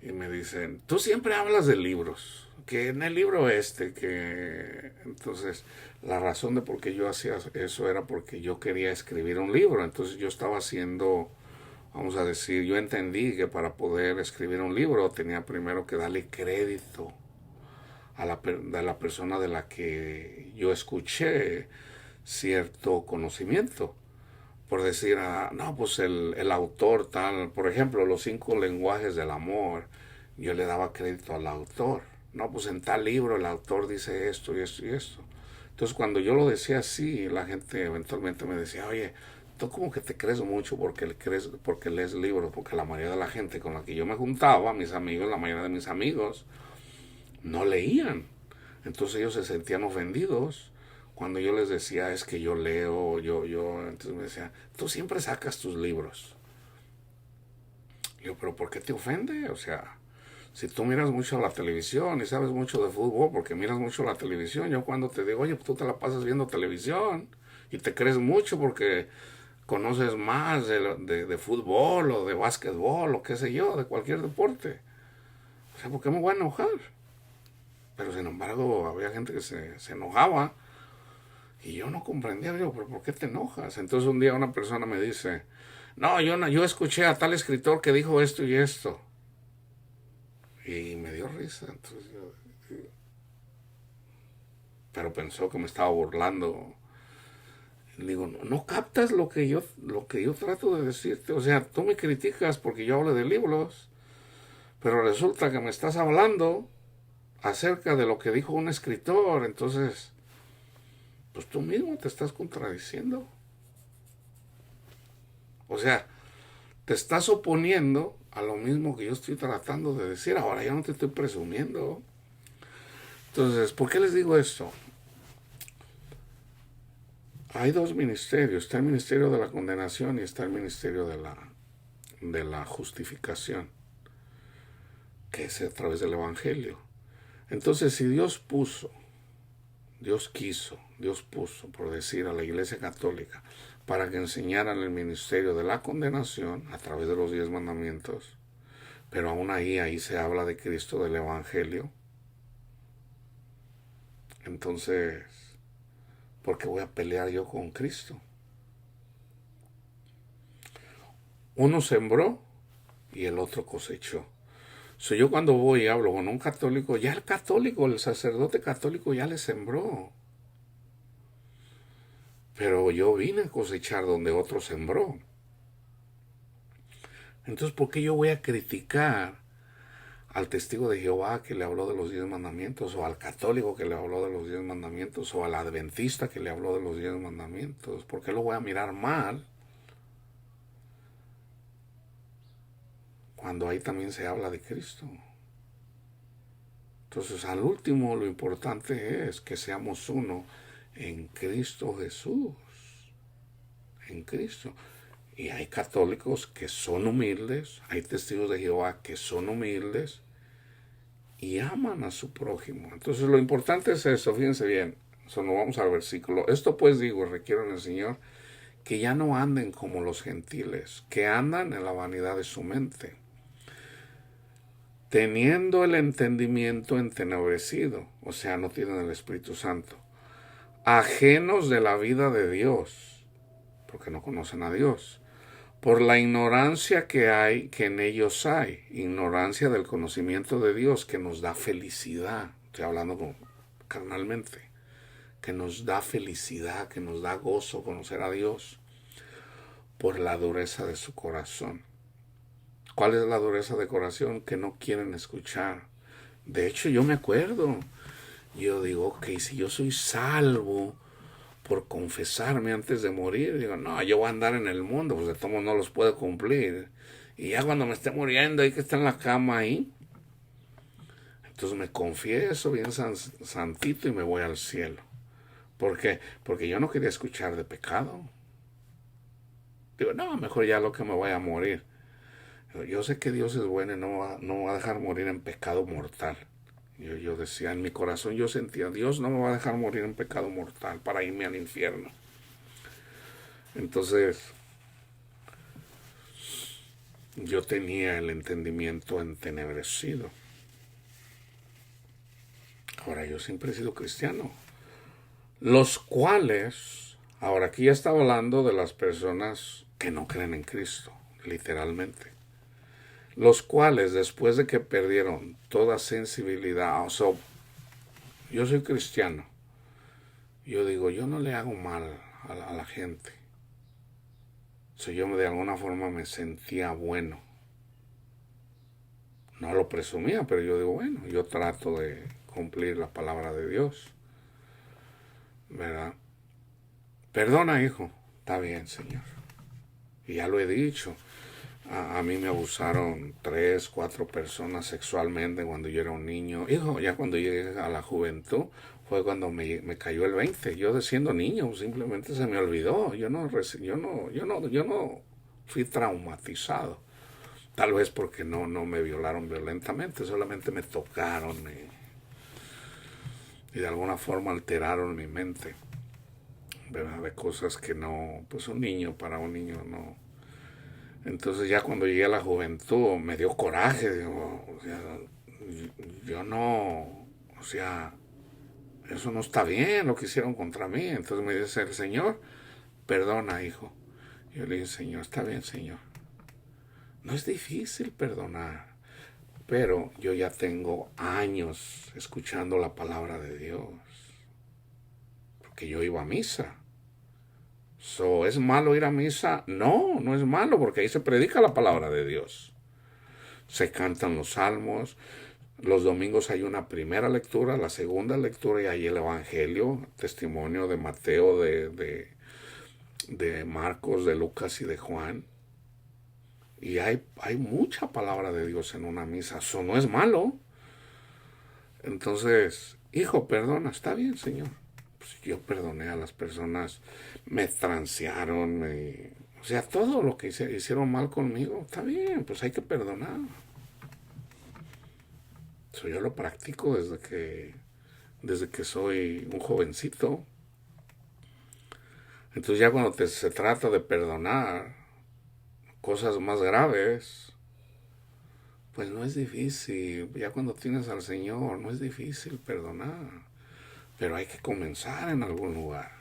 y me dicen, tú siempre hablas de libros, que en el libro que... Entonces, la razón de por qué yo hacía eso era porque yo quería escribir un libro. Entonces yo estaba haciendo, vamos a decir, yo entendí que para poder escribir un libro tenía primero que darle crédito a la persona de la que yo escuché cierto conocimiento. Por decir, no, pues el autor tal, por ejemplo, los 5 lenguajes del amor, yo le daba crédito al autor. No, pues en tal libro el autor dice esto y esto y esto. Entonces cuando yo lo decía así, la gente eventualmente me decía, oye, tú como que te crees mucho porque lees libros, porque la mayoría de la gente con la que yo me juntaba, mis amigos, la mayoría de mis amigos, no leían. Entonces ellos se sentían ofendidos cuando yo les decía, es que yo leo, entonces me decían, tú siempre sacas tus libros. Yo, pero ¿por qué te ofende? O sea, si tú miras mucho la televisión y sabes mucho de fútbol, porque miras mucho la televisión, yo cuando te digo, oye, tú te la pasas viendo televisión y te crees mucho porque conoces más de fútbol o de básquetbol o qué sé yo, de cualquier deporte. O sea, ¿por qué me voy a enojar? Pero sin embargo, había gente que se enojaba y yo no comprendía. Digo, pero ¿por qué te enojas? Entonces un día una persona me dice, no, yo escuché a tal escritor que dijo esto y esto. Y me dio risa. Entonces pero pensó que me estaba burlando. Le digo, no captas lo que yo trato de decirte. O sea, tú me criticas porque yo hablo de libros, pero resulta que me estás hablando acerca de lo que dijo un escritor. Entonces, pues tú mismo te estás contradiciendo. O sea, te estás oponiendo a lo mismo que yo estoy tratando de decir. Ahora ya no te estoy presumiendo. Entonces, ¿por qué les digo esto? Hay 2 ministerios. Está el ministerio de la condenación y está el ministerio de la justificación, que es a través del Evangelio. Entonces, si Dios quiso, Dios puso, por decir, a la Iglesia Católica para que enseñaran el ministerio de la condenación a través de los 10 mandamientos, pero aún ahí se habla de Cristo, del Evangelio. Entonces, ¿por qué voy a pelear yo con Cristo? Uno sembró y el otro cosechó. So, yo cuando voy y hablo con un católico, ya el católico, el sacerdote católico ya le sembró. Pero yo vine a cosechar donde otro sembró. Entonces, ¿por qué yo voy a criticar al testigo de Jehová que le habló de los 10 mandamientos, o al católico que le habló de los 10 mandamientos, o al adventista que le habló de los 10 mandamientos? ¿Por qué lo voy a mirar mal cuando ahí también se habla de Cristo. Entonces, al último, lo importante es que seamos uno en Cristo Jesús. En Cristo. Y hay católicos que son humildes, hay testigos de Jehová que son humildes y aman a su prójimo. Entonces, lo importante es eso, fíjense bien. Eso no vamos al versículo. Esto pues digo, requiero en el Señor que ya no anden como los gentiles, que andan en la vanidad de su mente, teniendo el entendimiento entenebrecido, o sea, no tienen el Espíritu Santo, ajenos de la vida de Dios, porque no conocen a Dios, por la ignorancia que en ellos hay, ignorancia del conocimiento de Dios que nos da felicidad, estoy hablando carnalmente, que nos da felicidad, que nos da gozo conocer a Dios, por la dureza de su corazón. ¿Cuál es la dureza de corazón? Que no quieren escuchar. De hecho, yo me acuerdo, yo digo, ok, si yo soy salvo por confesarme antes de morir, digo, no, yo voy a andar en el mundo, pues de todos modos no los puedo cumplir. Y ya cuando me esté muriendo, hay que estar en la cama ahí. Entonces me confieso bien santito y me voy al cielo. ¿Por qué? Porque yo no quería escuchar de pecado. Digo, no, mejor ya lo que me voy a morir. Yo sé que Dios es bueno y no va a dejar morir en pecado mortal. Yo decía, en mi corazón yo sentía, Dios no me va a dejar morir en pecado mortal para irme al infierno. Entonces, yo tenía el entendimiento entenebrecido. Ahora, yo siempre he sido cristiano. Los cuales, ahora aquí ya estaba hablando de las personas que no creen en Cristo, literalmente. Los cuales, después de que perdieron toda sensibilidad, yo soy cristiano, yo digo, yo no le hago mal a la gente. Yo de alguna forma me sentía bueno. No lo presumía, pero yo digo, bueno, yo trato de cumplir la palabra de Dios, ¿verdad? Perdona, hijo. Está bien, Señor. Y ya lo he dicho. A mí me abusaron 3, 4 personas sexualmente cuando yo era un niño. Hijo, ya cuando llegué a la juventud fue cuando me cayó el 20. Yo siendo niño simplemente se me olvidó. Yo no fui traumatizado. Tal vez porque no me violaron violentamente, solamente me tocaron y de alguna forma alteraron mi mente, ¿verdad? De cosas que no, pues para un niño no. Entonces ya cuando llegué a la juventud me dio coraje, digo, o sea, yo no, o sea, eso no está bien lo que hicieron contra mí. Entonces me dice el Señor, perdona, hijo. Yo le dije, Señor, está bien, Señor. No es difícil perdonar, pero yo ya tengo años escuchando la palabra de Dios, porque yo iba a misa. ¿Es malo ir a misa? No, no es malo, porque ahí se predica la palabra de Dios. Se cantan los salmos. Los domingos hay una primera lectura, la segunda lectura y hay el Evangelio, testimonio de Mateo, de Marcos, de Lucas y de Juan. Y hay mucha palabra de Dios en una misa. Eso no es malo. Entonces, hijo, perdona, está bien, Señor. Pues yo perdoné a las personas, me transearon, o sea, todo lo que hicieron mal conmigo, está bien, pues hay que perdonar. Eso yo lo practico desde que soy un jovencito. Entonces ya cuando se trata de perdonar cosas más graves, pues no es difícil. Ya cuando tienes al Señor, no es difícil perdonar. Pero hay que comenzar en algún lugar.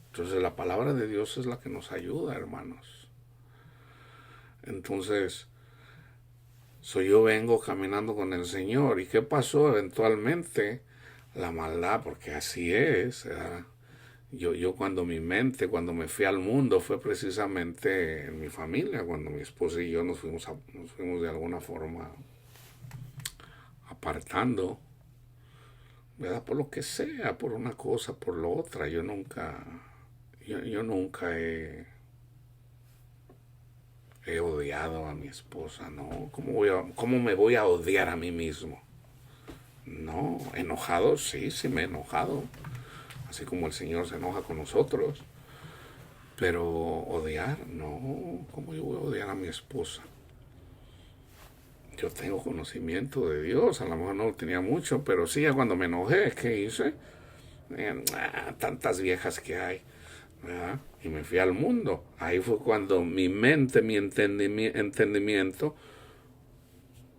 Entonces la palabra de Dios es la que nos ayuda, hermanos. Entonces, yo vengo caminando con el Señor. ¿Y qué pasó? Eventualmente, la maldad, porque así es, ¿verdad? Yo cuando cuando me fui al mundo, fue precisamente en mi familia, cuando mi esposa y yo nos fuimos de alguna forma apartando, ¿verdad? Por lo que sea, por una cosa, por lo otra. Yo nunca he he odiado a mi esposa, no. ¿Cómo me voy a odiar a mí mismo? No, enojado, sí, sí me he enojado. Así como el Señor se enoja con nosotros. Pero odiar, no. ¿Cómo yo voy a odiar a mi esposa? Yo tengo conocimiento de Dios, a lo mejor no lo tenía mucho, pero sí, ya cuando me enojé, ¿qué hice? Tantas viejas que hay, ¿verdad? Y me fui al mundo. Ahí fue cuando mi mente, mi entendimiento,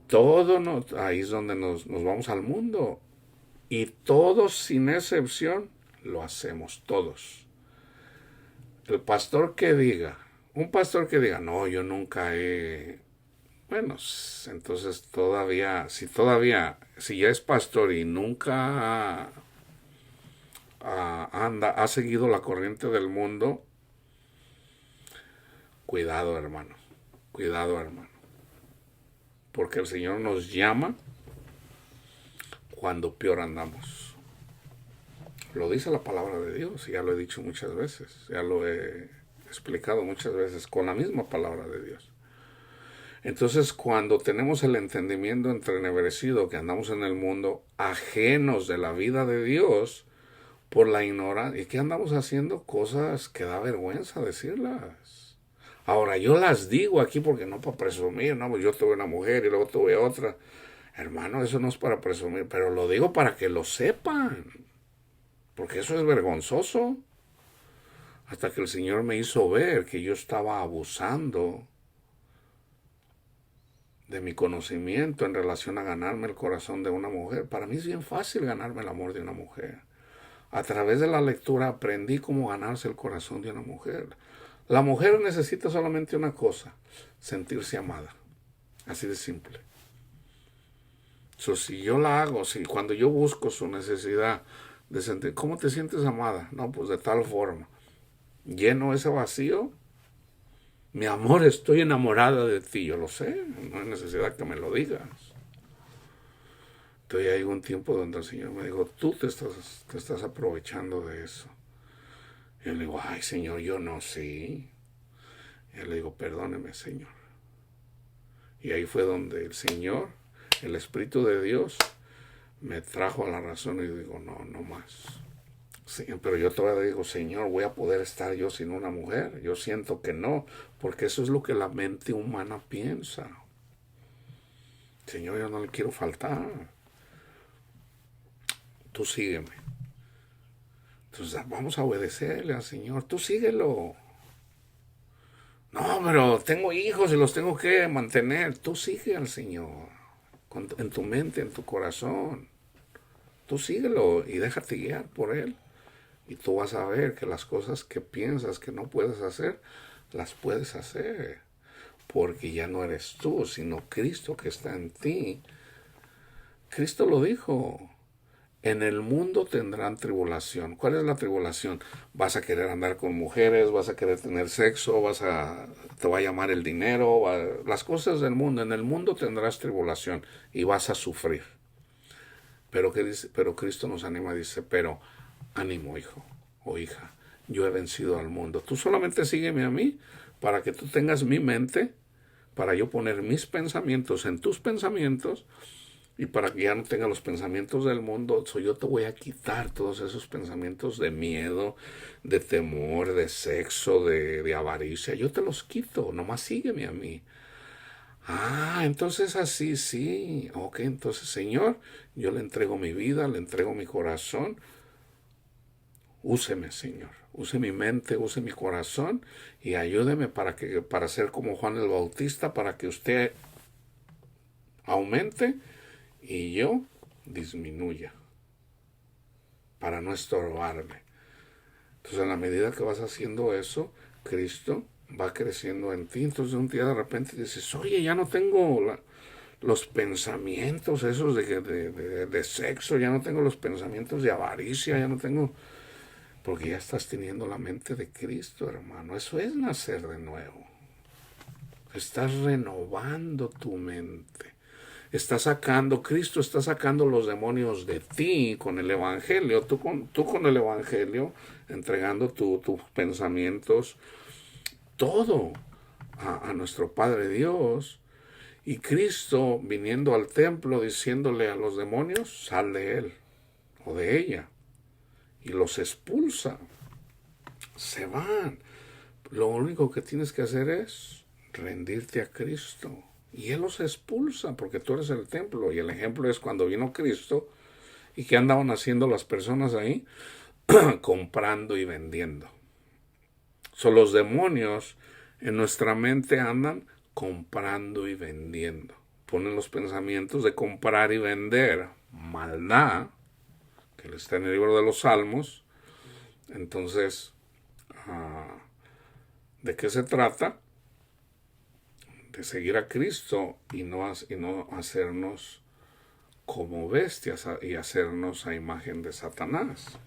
todo ahí es donde nos vamos al mundo. Y todos, sin excepción, lo hacemos, todos. El pastor que diga, un pastor que diga, no, yo nunca he... Bueno, entonces si ya es pastor y nunca ha seguido la corriente del mundo, cuidado hermano, cuidado hermano. Porque el Señor nos llama cuando peor andamos. Lo dice la palabra de Dios, ya lo he dicho muchas veces, ya lo he explicado muchas veces con la misma palabra de Dios. Entonces, cuando tenemos el entendimiento entrenebrecido que andamos en el mundo ajenos de la vida de Dios por la ignorancia, ¿y qué andamos haciendo? Cosas que da vergüenza decirlas. Ahora, yo las digo aquí porque no para presumir, no, pues yo tuve una mujer y luego tuve otra. Hermano, eso no es para presumir, pero lo digo para que lo sepan, porque eso es vergonzoso. Hasta que el Señor me hizo ver que yo estaba abusando de mi conocimiento en relación a ganarme el corazón de una mujer. Para mí es bien fácil ganarme el amor de una mujer. A través de la lectura aprendí cómo ganarse el corazón de una mujer. La mujer necesita solamente una cosa, sentirse amada. Así de simple. Si yo la hago, si cuando yo busco su necesidad de sentir, ¿cómo te sientes amada? No, pues de tal forma. Lleno ese vacío. Mi amor, estoy enamorada de ti. Yo lo sé, no hay necesidad que me lo digas. Entonces ya llegó un tiempo donde el Señor me dijo, tú te estás aprovechando de eso. Y yo le digo, ay Señor, yo no sé. Y yo le digo, perdóneme Señor. Y ahí fue donde el Señor, el Espíritu de Dios, me trajo a la razón y digo, no, no más. Sí, pero yo todavía digo, Señor, ¿voy a poder estar yo sin una mujer? Yo siento que no, porque eso es lo que la mente humana piensa. Señor, yo no le quiero faltar. Tú sígueme. Entonces vamos a obedecerle al Señor. Tú síguelo. No, pero tengo hijos y los tengo que mantener. Tú sigue al Señor. En tu mente, en tu corazón. Tú síguelo y déjate guiar por Él. Y tú vas a ver que las cosas que piensas que no puedes hacer, las puedes hacer. Porque ya no eres tú, sino Cristo que está en ti. Cristo lo dijo. En el mundo tendrán tribulación. ¿Cuál es la tribulación? Vas a querer andar con mujeres, vas a querer tener sexo, te va a llamar el dinero, las cosas del mundo. En el mundo tendrás tribulación y vas a sufrir. Pero Cristo nos anima, dice, pero ánimo hijo o hija, yo he vencido al mundo. Tú solamente sígueme a mí para que tú tengas mi mente, para yo poner mis pensamientos en tus pensamientos y para que ya no tenga los pensamientos del mundo. Yo te voy a quitar todos esos pensamientos de miedo, de temor, de sexo, de avaricia. Yo te los quito, nomás sígueme a mí. Entonces así, sí. Ok, entonces Señor, yo le entrego mi vida, le entrego mi corazón. Úseme, Señor. Use mi mente, use mi corazón y ayúdeme para ser como Juan el Bautista, para que usted aumente y yo disminuya, para no estorbarme. Entonces, en la medida que vas haciendo eso, Cristo va creciendo en ti. Entonces, un día de repente dices, oye, ya no tengo los pensamientos esos de sexo, ya no tengo los pensamientos de avaricia, ya no tengo... Porque ya estás teniendo la mente de Cristo, hermano. Eso es nacer de nuevo. Estás renovando tu mente. Cristo está sacando los demonios de ti con el Evangelio. Tú con el Evangelio, entregando tus pensamientos, todo a nuestro Padre Dios. Y Cristo viniendo al templo diciéndole a los demonios, sal de él o de ella. Y los expulsa. Se van. Lo único que tienes que hacer es rendirte a Cristo. Y Él los expulsa porque tú eres el templo. Y el ejemplo es cuando vino Cristo y que andaban haciendo las personas ahí, comprando y vendiendo. Son los demonios en nuestra mente andan comprando y vendiendo. Ponen los pensamientos de comprar y vender maldad, que está en el libro de los Salmos. Entonces, ¿de qué se trata? De seguir a Cristo y no hacernos como bestias y hacernos a imagen de Satanás.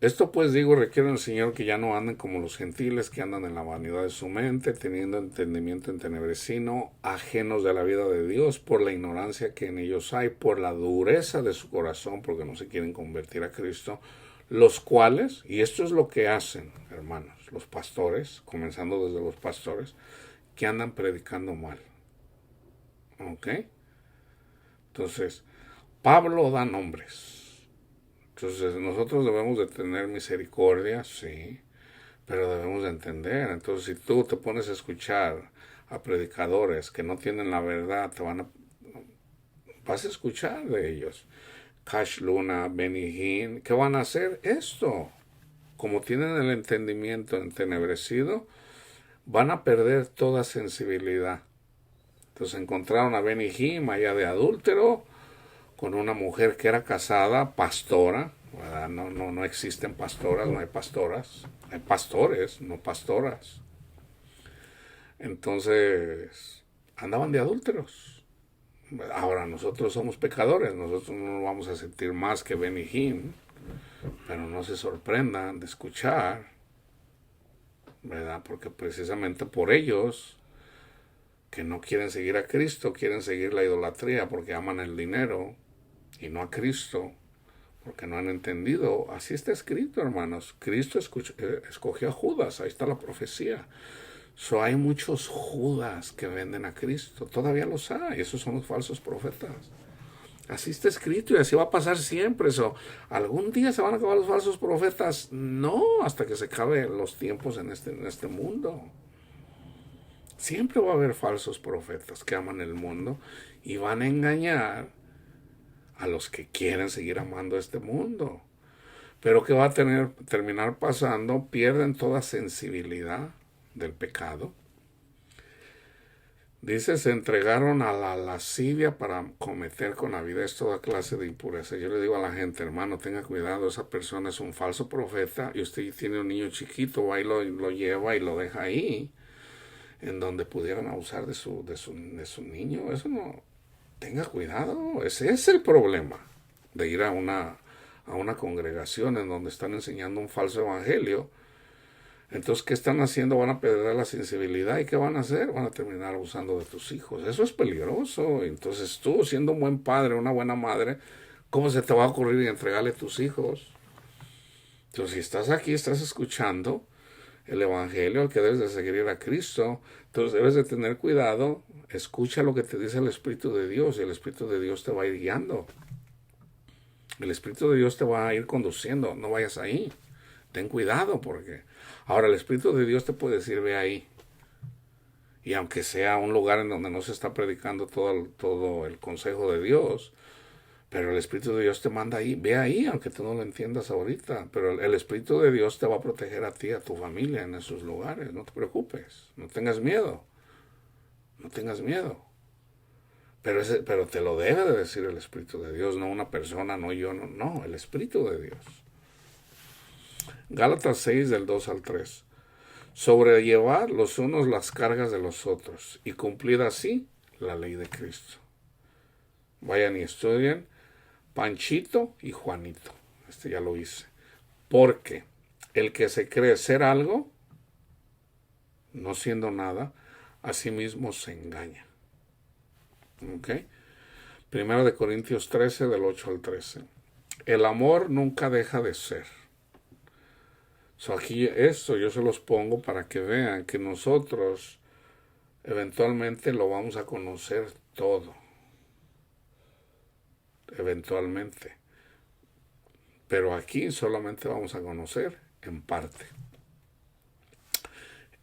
Esto pues digo requiere al Señor que ya no anden como los gentiles que andan en la vanidad de su mente, teniendo entendimiento entenebrecino, ajenos de la vida de Dios por la ignorancia que en ellos hay, por la dureza de su corazón, porque no se quieren convertir a Cristo, los cuales, y esto es lo que hacen, hermanos, los pastores, comenzando desde los pastores, que andan predicando mal. ¿Ok? Entonces, Pablo da nombres. Entonces, nosotros debemos de tener misericordia, sí, pero debemos de entender. Entonces, si tú te pones a escuchar a predicadores que no tienen la verdad, vas a escuchar de ellos. Cash Luna, Benny Hinn, ¿qué van a hacer? Esto. Como tienen el entendimiento entenebrecido, van a perder toda sensibilidad. Entonces encontraron a Benny Hinn allá de adúltero, con una mujer que era casada, pastora, ¿verdad? No existen pastoras, no hay pastoras, hay pastores, no pastoras. Entonces, andaban de adúlteros. Ahora, nosotros somos pecadores, nosotros no nos vamos a sentir más que Benny Hinn, pero no se sorprendan de escuchar, ¿verdad? Porque precisamente por ellos, que no quieren seguir a Cristo, quieren seguir la idolatría porque aman el dinero, y no a Cristo, porque no han entendido. Así está escrito, hermanos. Cristo escogió a Judas, ahí está la profecía. Hay muchos Judas que venden a Cristo, todavía los hay, esos son los falsos profetas. Así está escrito y así va a pasar siempre. ¿Algún día se van a acabar los falsos profetas? No, hasta que se acaben los tiempos en este mundo. Siempre va a haber falsos profetas que aman el mundo y van a engañar a los que quieren seguir amando este mundo. Pero ¿qué va a terminar pasando? Pierden toda sensibilidad del pecado. Dice, se entregaron a la lascivia para cometer con avidez toda clase de impureza. Yo le digo a la gente, hermano, tenga cuidado, esa persona es un falso profeta y usted tiene un niño chiquito, va y lo lleva y lo deja ahí, en donde pudieran abusar de su niño. Eso no, tenga cuidado, ese es el problema de ir a una congregación en donde están enseñando un falso evangelio. Entonces, ¿qué están haciendo? Van a perder la sensibilidad. ¿Y qué van a hacer? Van a terminar abusando de tus hijos. Eso es peligroso. Entonces, tú, siendo un buen padre, una buena madre, ¿cómo se te va a ocurrir entregarle tus hijos? Entonces, si estás aquí, estás escuchando el evangelio, el que debes de seguir a Cristo, entonces debes de tener cuidado. Escucha lo que te dice el Espíritu de Dios y el Espíritu de Dios te va a ir guiando. El Espíritu de Dios te va a ir conduciendo. No vayas ahí. Ten cuidado porque ahora el Espíritu de Dios te puede decir ve ahí. Y aunque sea un lugar en donde no se está predicando todo el consejo de Dios, pero el Espíritu de Dios te manda ahí, ve ahí, aunque tú no lo entiendas ahorita. Pero el Espíritu de Dios te va a proteger a ti, a tu familia en esos lugares. No te preocupes, no tengas miedo. No tengas miedo. Pero te lo debe de decir el Espíritu de Dios, no una persona, no yo, no, el Espíritu de Dios. Gálatas 6 del 2 al 3. Sobrellevar los unos las cargas de los otros y cumplir así la ley de Cristo. Vayan y estudien Panchito y Juanito. Ya lo hice. Porque el que se cree ser algo, no siendo nada, a sí mismo se engaña. ¿Ok? Primero de Corintios 13 del 8 al 13. El amor nunca deja de ser. So, aquí esto yo se los pongo para que vean que nosotros eventualmente lo vamos a conocer todo. Eventualmente. Pero aquí solamente vamos a conocer en parte.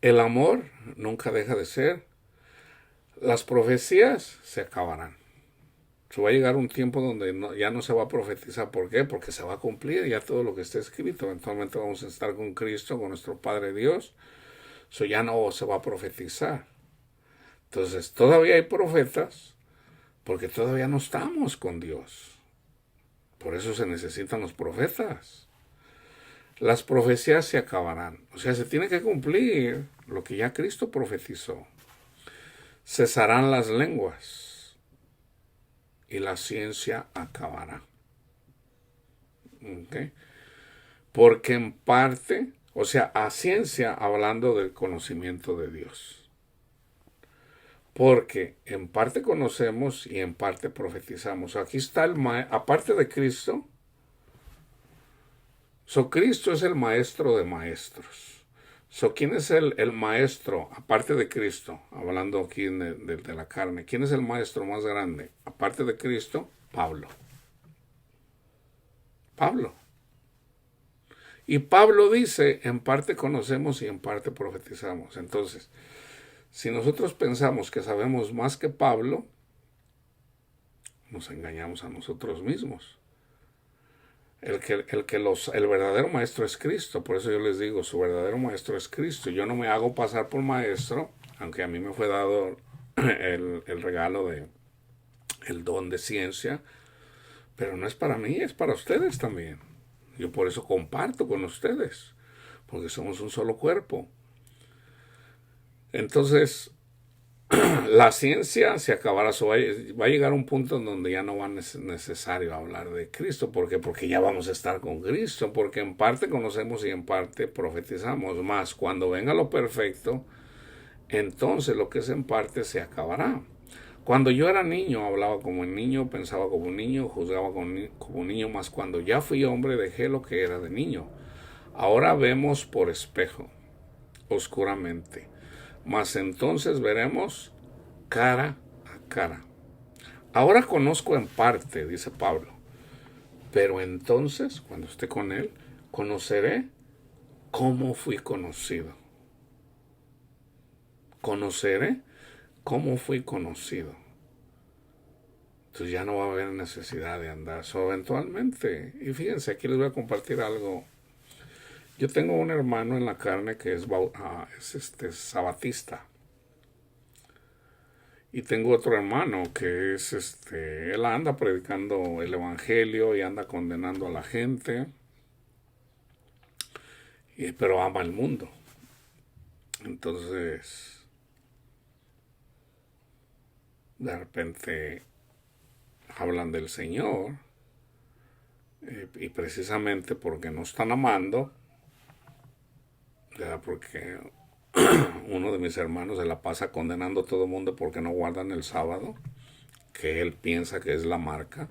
El amor nunca deja de ser. Las profecías se acabarán. Se va a llegar un tiempo donde ya no se va a profetizar. ¿Por qué? Porque se va a cumplir ya todo lo que está escrito. Eventualmente vamos a estar con Cristo, con nuestro Padre Dios. Eso ya no se va a profetizar. Entonces, todavía hay profetas porque todavía no estamos con Dios. Por eso se necesitan los profetas. Las profecías se acabarán. O sea, se tiene que cumplir lo que ya Cristo profetizó. Cesarán las lenguas y la ciencia acabará. ¿Okay? Porque en parte, o sea, a ciencia hablando del conocimiento de Dios. Porque en parte conocemos y en parte profetizamos. Aquí está aparte de Cristo. Cristo es el maestro de maestros. ¿Quién es el maestro, aparte de Cristo? Hablando aquí de la carne. ¿Quién es el maestro más grande? Aparte de Cristo, Pablo. Pablo. Y Pablo dice, en parte conocemos y en parte profetizamos. Entonces, si nosotros pensamos que sabemos más que Pablo, nos engañamos a nosotros mismos. El verdadero maestro es Cristo. Por eso yo les digo, su verdadero maestro es Cristo. Yo no me hago pasar por maestro, aunque a mí me fue dado el regalo de el don de ciencia, pero no es para mí, es para ustedes también. Yo por eso comparto con ustedes, porque somos un solo cuerpo. Entonces, la ciencia se acabará. Va a llegar un punto en donde ya no va a necesario hablar de Cristo. ¿Por qué? Porque ya vamos a estar con Cristo. Porque en parte conocemos y en parte profetizamos. Más cuando venga lo perfecto, entonces lo que es en parte se acabará. Cuando yo era niño, hablaba como un niño, pensaba como un niño, juzgaba como un niño. Más cuando ya fui hombre, dejé lo que era de niño. Ahora vemos por espejo, oscuramente. Mas entonces veremos cara a cara. Ahora conozco en parte, dice Pablo, pero entonces, cuando esté con él, conoceré cómo fui conocido. Conoceré cómo fui conocido. Entonces ya no va a haber necesidad de andar. Eventualmente, y fíjense, aquí les voy a compartir algo. Yo tengo un hermano en la carne que es sabatista. Y tengo otro hermano que es él anda predicando el evangelio y anda condenando a la gente, pero ama el mundo. Entonces, de repente hablan del Señor y precisamente porque no están amando, ¿verdad? Porque uno de mis hermanos se la pasa condenando a todo el mundo porque no guardan el sábado, que él piensa que es la marca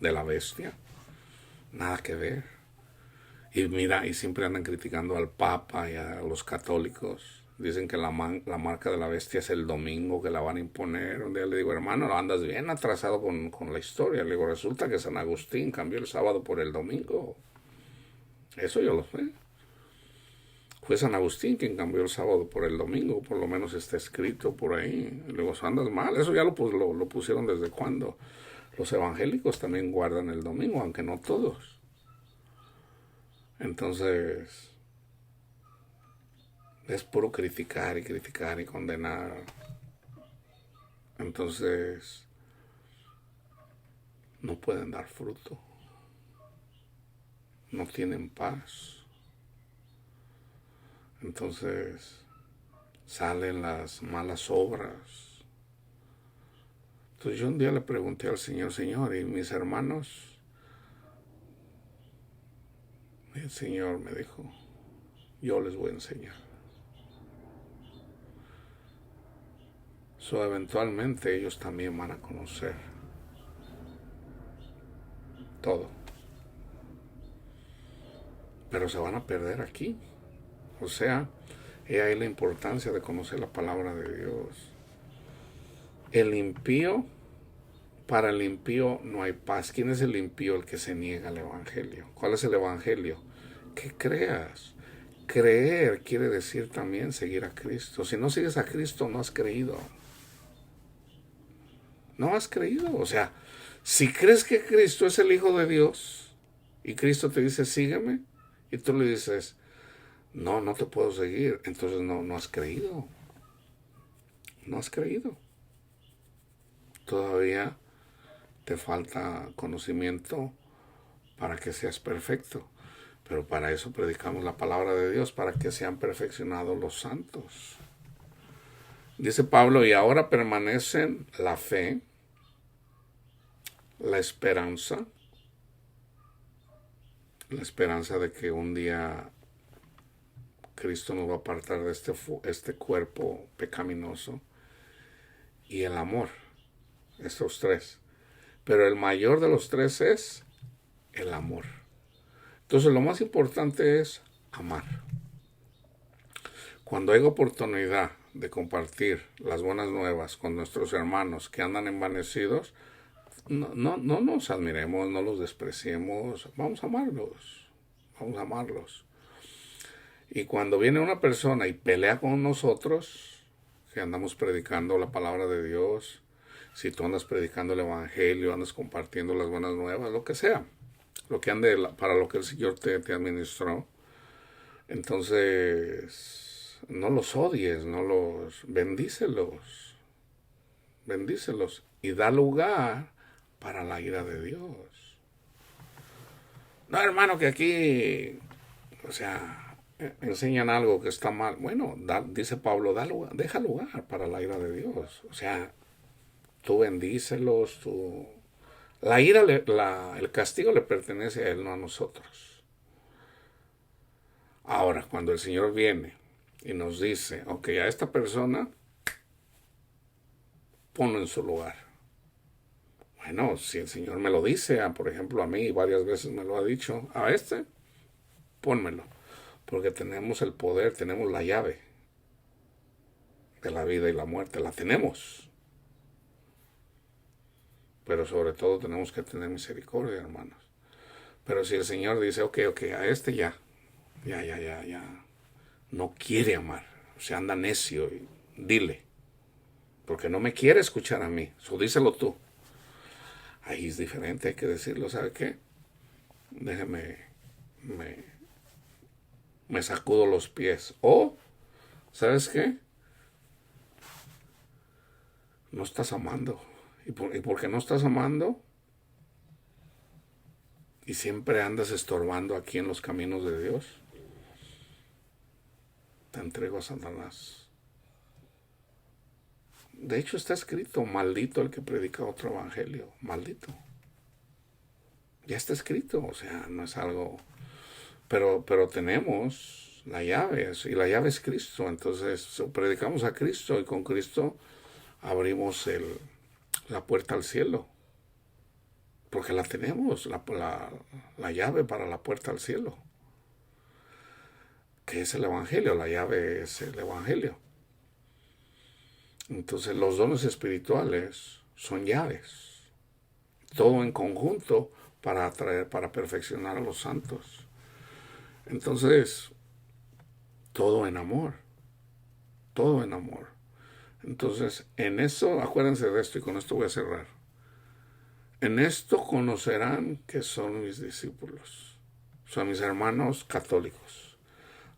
de la bestia. Nada que ver. Y mira, y siempre andan criticando al Papa y a los católicos. Dicen que la marca de la bestia es el domingo, que la van a imponer. Un día le digo, hermano, andas bien atrasado con la historia. Le digo, resulta que San Agustín cambió el sábado por el domingo. Eso yo lo sé. Fue San Agustín quien cambió el sábado por el domingo, por lo menos está escrito por ahí. Le digo, andas mal. Eso ya lo pusieron desde cuando. Los evangélicos también guardan el domingo, aunque no todos. Entonces, es puro criticar y criticar y condenar. Entonces, no pueden dar fruto. No tienen paz. Entonces, salen las malas obras. Entonces yo un día le pregunté al Señor, Señor, ¿y mis hermanos? Y el Señor me dijo, yo les voy a enseñar. Eventualmente ellos también van a conocer todo. pero se van a perder aquí. O sea, he ahí la importancia de conocer la palabra de Dios. El impío, para el impío no hay paz. ¿Quién es el impío? El que se niega al evangelio. ¿Cuál es el evangelio? Que creas. Creer quiere decir también seguir a Cristo. Si no sigues a Cristo, no has creído. No has creído. O sea, si crees que Cristo es el Hijo de Dios y Cristo te dice sígueme y tú le dices no, no te puedo seguir, entonces no has creído. No has creído. Todavía te falta conocimiento para que seas perfecto. Pero para eso predicamos la palabra de Dios, para que sean perfeccionados los santos. Dice Pablo, y ahora permanecen la fe, la esperanza de que un día Cristo nos va a apartar de este cuerpo pecaminoso, y el amor, estos tres. Pero el mayor de los tres es el amor. Entonces lo más importante es amar. Cuando hay oportunidad de compartir las buenas nuevas con nuestros hermanos que andan envanecidos, no nos admiremos, no los despreciemos, vamos a amarlos, vamos a amarlos. Y cuando viene una persona y pelea con nosotros, que andamos predicando la palabra de Dios, si tú andas predicando el evangelio, andas compartiendo las buenas nuevas, lo que sea, lo que ande, para lo que el Señor te administró, entonces no los odies, bendícelos y da lugar para la ira de Dios. No, hermano, que aquí, o sea, enseñan algo que está mal. Bueno, dice Pablo, deja lugar para la ira de Dios. O sea, tú bendícelos, la ira, el castigo le pertenece a Él, no a nosotros. Ahora, cuando el Señor viene y nos dice, ok, a esta persona, ponlo en su lugar. Bueno, si el Señor me lo dice, por ejemplo a mí, varias veces me lo ha dicho, a este, pónmelo. Porque tenemos el poder, tenemos la llave de la vida y la muerte, la tenemos. Pero sobre todo tenemos que tener misericordia, hermanos. Pero si el Señor dice, ok, a este ya no quiere amar, o sea, anda necio, y dile, porque no me quiere escuchar a mí, so díselo tú. Ahí es diferente, hay que decirlo, ¿sabe qué? Déjeme, me sacudo los pies. O, ¿sabes qué? No estás amando. ¿Y por qué no estás amando? Y siempre andas estorbando aquí en los caminos de Dios. Te entrego a Satanás. De hecho está escrito, maldito el que predica otro evangelio, maldito. Ya está escrito, o sea, no es algo... Pero tenemos la llave, y la llave es Cristo. Entonces predicamos a Cristo y con Cristo abrimos la puerta al cielo. Porque la tenemos, la llave para la puerta al cielo. Que es el evangelio, la llave es el evangelio. Entonces los dones espirituales son llaves. Todo en conjunto para atraer, para perfeccionar a los santos. Entonces, todo en amor. Todo en amor. Entonces, en eso, acuérdense de esto y con esto voy a cerrar. En esto conocerán que son mis discípulos. Son mis hermanos católicos,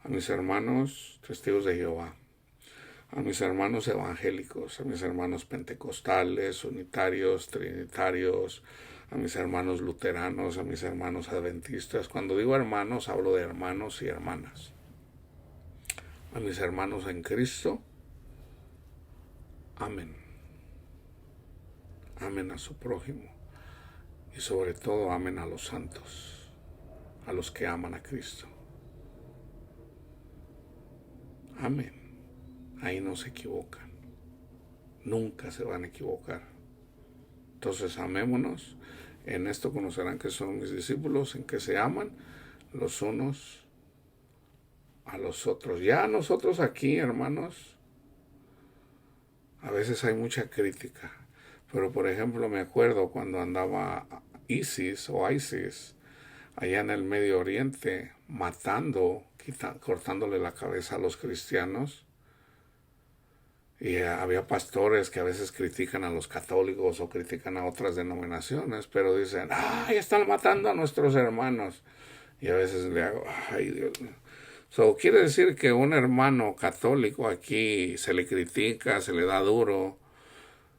a mis hermanos testigos de Jehová, a mis hermanos evangélicos, a mis hermanos pentecostales, unitarios, trinitarios, a mis hermanos luteranos, a mis hermanos adventistas. Cuando digo hermanos, hablo de hermanos y hermanas. A mis hermanos en Cristo, amen. Amen a su prójimo. Y sobre todo, amen a los santos, a los que aman a Cristo. Amen. Ahí no se equivocan. Nunca se van a equivocar. Entonces, amémonos. En esto conocerán que son mis discípulos, en que se aman los unos a los otros. Ya nosotros aquí, hermanos, a veces hay mucha crítica. Pero por ejemplo me acuerdo cuando andaba ISIS allá en el Medio Oriente matando, cortándole la cabeza a los cristianos. Y había pastores que a veces critican a los católicos o critican a otras denominaciones, pero dicen, ¡ay, están matando a nuestros hermanos! Y a veces le hago, ¡ay, Dios mío! So, quiere decir que un hermano católico aquí se le critica, se le da duro,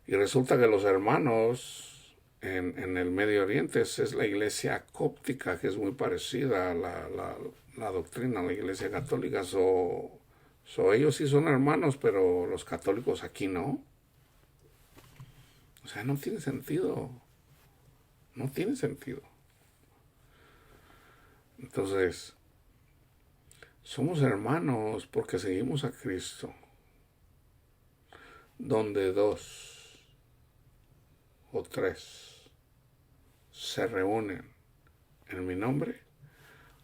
y resulta que los hermanos en el Medio Oriente es la iglesia cóptica, que es muy parecida a la doctrina de la iglesia católica. Ellos sí son hermanos, pero los católicos aquí no. O sea, no tiene sentido. No tiene sentido. Entonces, somos hermanos porque seguimos a Cristo. Donde dos o tres se reúnen en mi nombre,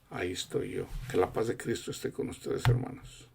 ahí estoy yo. Que la paz de Cristo esté con ustedes, hermanos.